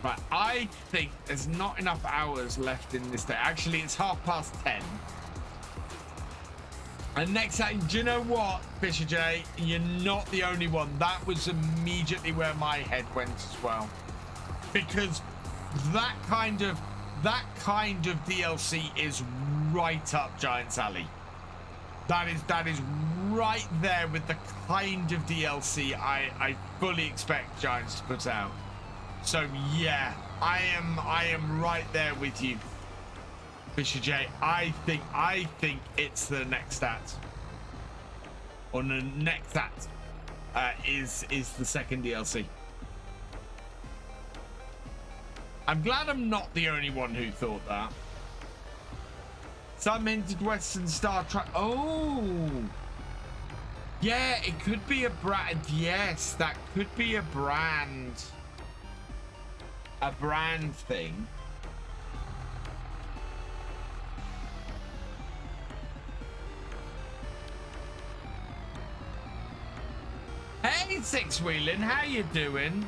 Right, I think there's not enough hours left in this day. Actually, it's 10:30. And next time, do you know what, Thefisherj? You're not the only one. That was immediately where my head went as well. Because that kind of DLC is right up Giant's Alley. That is right there with the kind of DLC I fully expect Giants to put out. So yeah, I am right there with you, Thefisherj. I think it's the next stat, or the next stat is the second DLC. I'm glad I'm not the only one who thought that. Some hinted Western Star Trek. Oh, yeah, it could be a brand. Yes, that could be a brand. A brand thing. Hey, Six Wheeling, how you doing?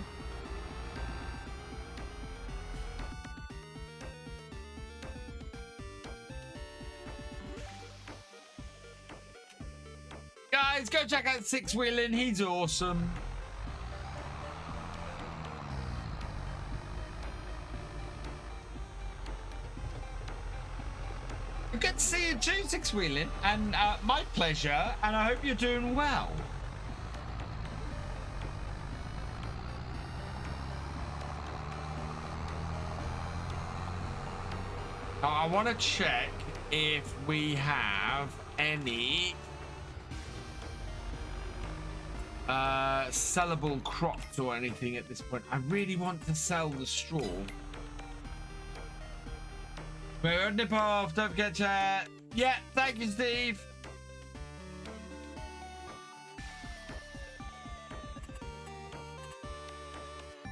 Guys, go check out Six Wheeling. He's awesome. Good to see you too, Six Wheeling, and my pleasure, and I hope you're doing well. Now, I want to check if we have any sellable crops or anything at this point. I really want to sell the straw. We're on nip off. Don't forget to... Yeah, thank you, Steve.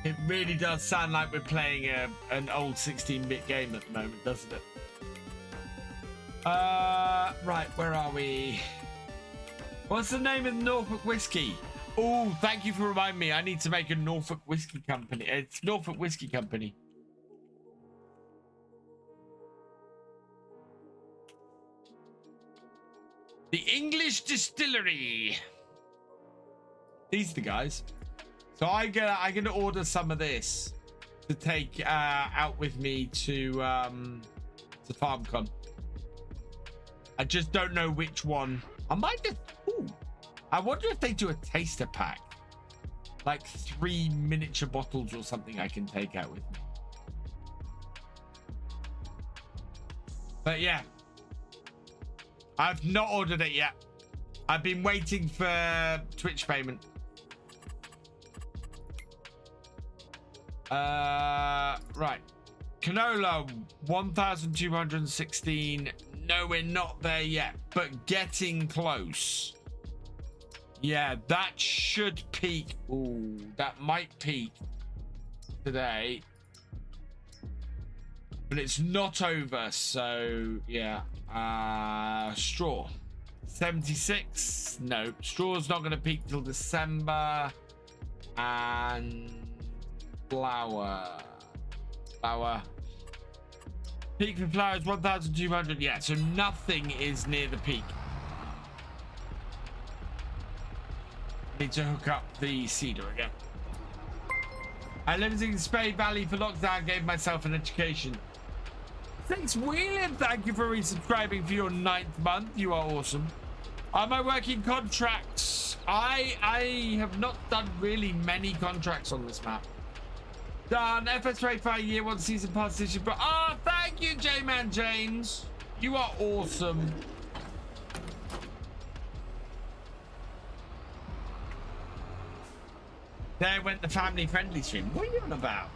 It really does sound like we're playing an old 16-bit game at the moment, doesn't it? Right, where are we? What's the name of the Norfolk whiskey? Oh, thank you for reminding me. I need to make a Norfolk whiskey company. It's Norfolk Whiskey Company. The English Distillery. These are the guys. So I'm gonna order some of this to take out with me to FarmCon. I just don't know which one. I might just. Ooh, I wonder if they do a taster pack, like 3 miniature bottles or something I can take out with me. But yeah, I've not ordered it yet. I've been waiting for Twitch payment. Right. Canola, 1,216. No, we're not there yet, but getting close. Yeah, that should peak. Ooh, that might peak today. But it's not over, so yeah. Straw. 76. No, straw's not going to peak till December. And flour. Peak for flour is 1,200. Yeah, so nothing is near the peak. Need to hook up the seeder again. I lived in Spade Valley for lockdown, gave myself an education. Thanks, William. Thank you for resubscribing for your 9th month. You are awesome. Am I working contracts? I have not done really many contracts on this map. Done FS25 year 1 season pass issue, but thank you, J-Man James. You are awesome. There went the family-friendly stream. What are you on about?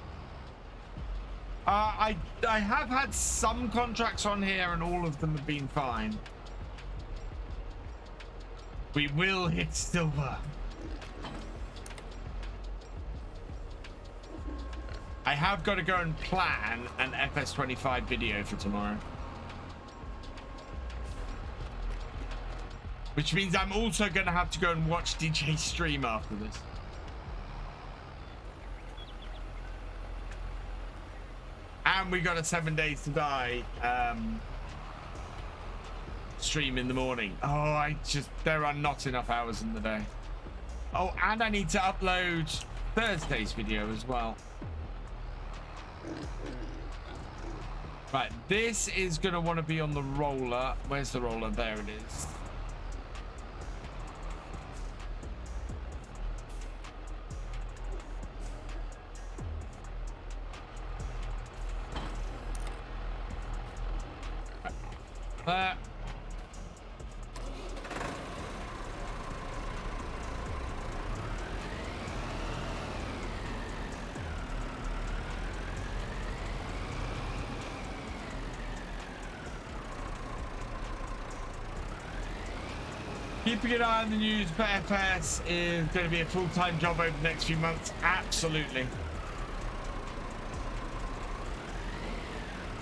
I have had some contracts on here, and all of them have been fine. We will hit silver. I have got to go and plan an FS25 video for tomorrow. Which means I'm also going to have to go and watch DJ stream after this. And we got a 7 Days to Die stream in the morning. Oh, there are not enough hours in the day. Oh, and I need to upload Thursday's video as well. Right, this is going to want to be on the roller. Where's the roller? There it is. Keeping an eye on the news for FS is going to be a full-time job over the next few months. Absolutely.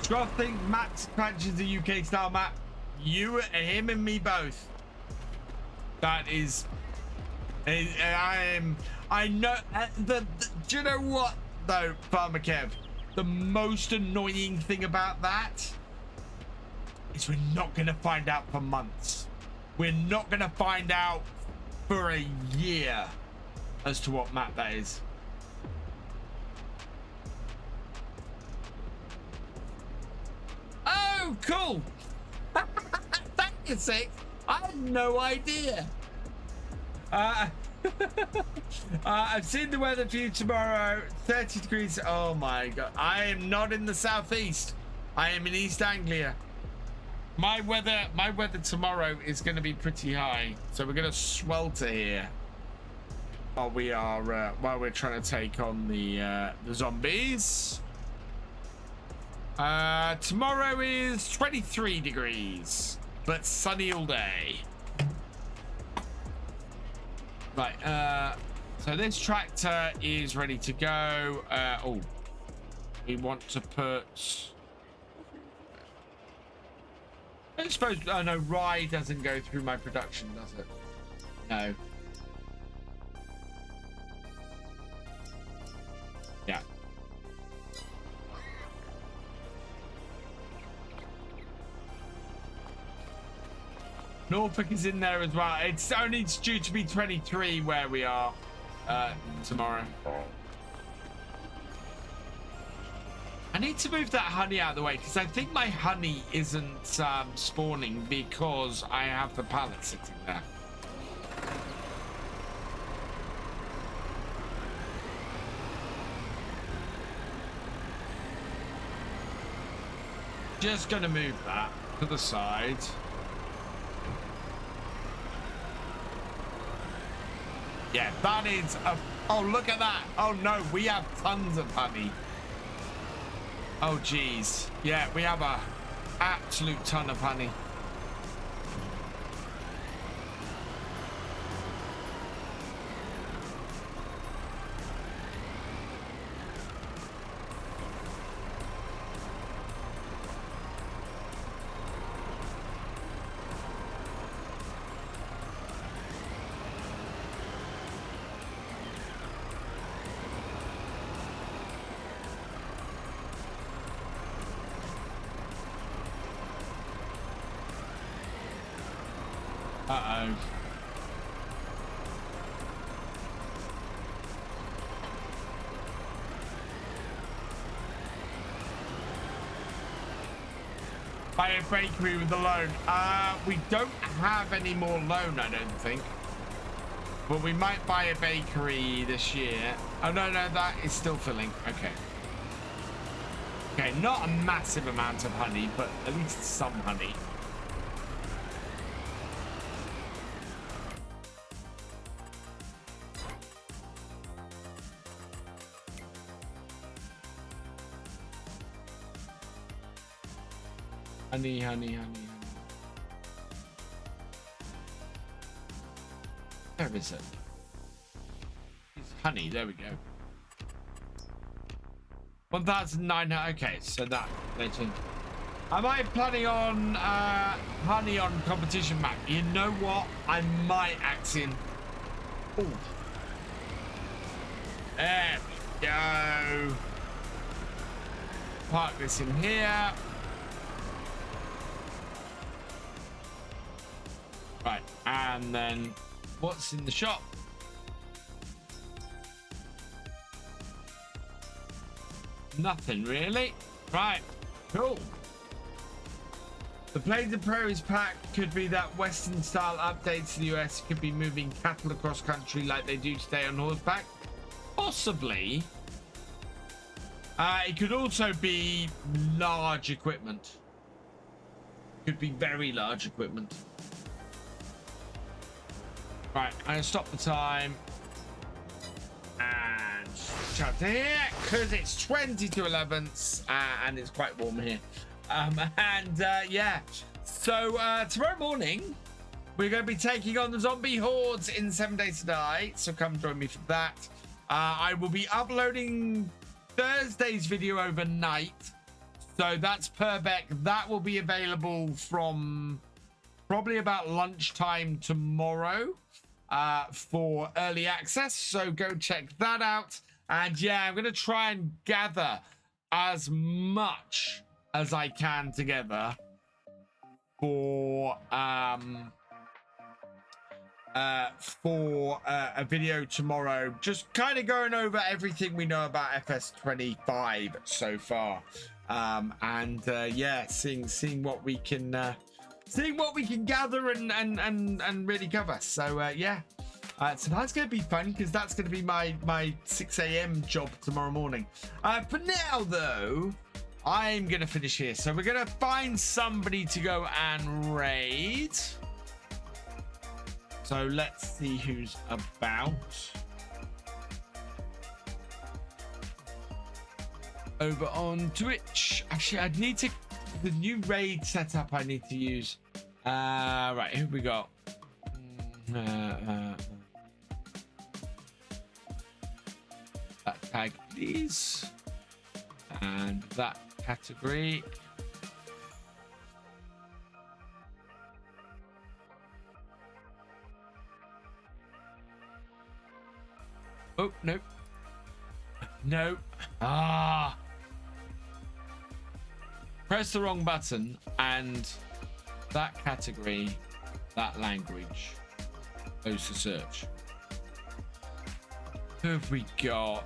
Scruff thinks Matt's expansion is a UK style map. Him and me both. That is, I know. Do you know what though, Farmer Kev? The most annoying thing about that is we're not going to find out for months. We're not going to find out for a year as to what map that is. Oh, cool. Thank you, Six. I had no idea. I've seen the weather for you tomorrow. 30 degrees. Oh, my God. I am not in the southeast. I am in East Anglia. My weather tomorrow is going to be pretty high, so we're going to swelter here while we're trying to take on the zombies. Tomorrow is 23 degrees, but sunny all day. Right, so this tractor is ready to go. Oh, we want to put... I suppose, oh no, rye doesn't go through my production, does it? No. Yeah. Norfolk is in there as well. It's only due to be 23 where we are tomorrow. I need to move that honey out of the way because I think my honey isn't spawning because I have the pallet sitting there. Just gonna move that to the side. Yeah, that is a... Oh, look at that. Oh, no, we have tons of honey. Oh, geez. Yeah, we have a absolute ton of honey. Uh-oh. Buy a bakery with a loan. We don't have any more loan, I don't think. But we might buy a bakery this year. Oh, no, no, that is still filling. Okay. Okay, not a massive amount of honey, but at least some honey. Honey, honey, honey, honey. Where is it? It's honey, there we go. 1,900, okay, so that later. Am I planning on honey on competition map? You know what? I might axe in. Oh. There we go. Park this in here. Right, and then what's in the shop? Nothing really. Right, cool. The Plains and Prairies pack could be that Western style update to the US. Could be moving cattle across country like they do today on Horseback. Possibly. It could also be large equipment. Could be very large equipment. Right, I'm gonna stop the time and shout to here because it's 20 to 11 and it's quite warm here. Yeah, so tomorrow morning we're going to be taking on the zombie hordes in 7 Days to Die, so come join me for that. I will be uploading Thursday's video overnight, so that's perfect. That will be available from probably about lunchtime tomorrow for early access, so go check that out. And yeah, I'm gonna try and gather as much as I can together for a video tomorrow, just kind of going over everything we know about FS25 so far, yeah, seeing what we can gather and really cover. So yeah, so that's going to be fun because that's going to be my 6 a.m. job tomorrow morning. For now though, I'm going to finish here. So we're going to find somebody to go and raid. So let's see who's about. over on Twitch. Actually, I'd need to the new raid setup. I need to use. Right, who we got? That tag, please, and that category. Oh, no. No. Ah. Press the wrong button and that category, that language goes to search. Who have we got?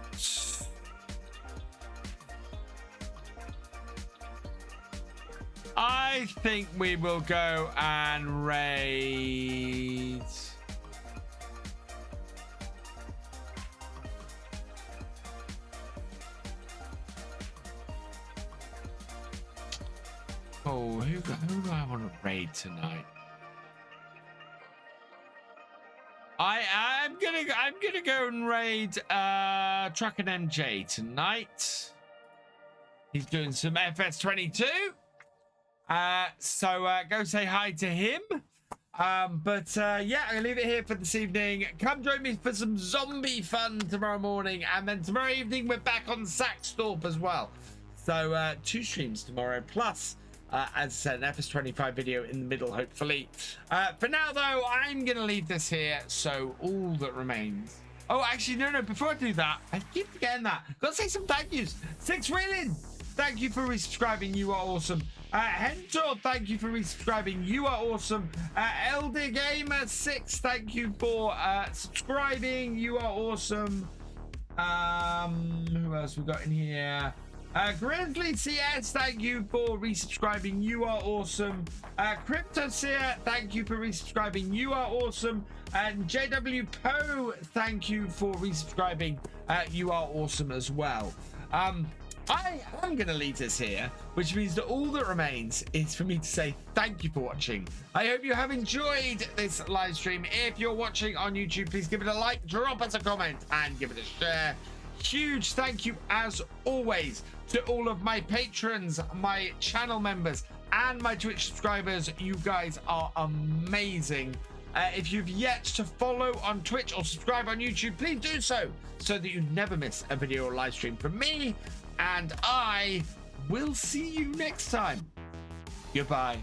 I think we will go and raid. Oh, who do I want to raid tonight? I'm gonna go and raid Truck and MJ tonight. He's doing some FS22. So go say hi to him. Yeah, I'm gonna leave it here for this evening. Come join me for some zombie fun tomorrow morning, and then tomorrow evening we're back on Sackstorp as well. So 2 streams tomorrow, plus as I said, an FS25 video in the middle, hopefully. For now, though, I'm going to leave this here. So all that remains. Oh, actually, no. Before I do that, I keep forgetting that. Got to say some thank yous. 6 Reeling, thank you for resubscribing. You are awesome. Hentor, thank you for resubscribing. You are awesome. Elder Gamer 6, thank you for subscribing. You are awesome. Who else we got in here? Grizzly CS, thank you for resubscribing. You are awesome. CryptoSeer, thank you for resubscribing. You are awesome. And JW Poe, thank you for resubscribing. You are awesome as well. I am going to leave this here, which means that all that remains is for me to say thank you for watching. I hope you have enjoyed this live stream. If you're watching on YouTube, please give it a like, drop us a comment, and give it a share. Huge thank you, as always, to all of my patrons, my channel members, and my Twitch subscribers. You guys are amazing. If you've yet to follow on Twitch or subscribe on YouTube, please do so that you never miss a video or live stream from me. And I will see you next time. Goodbye.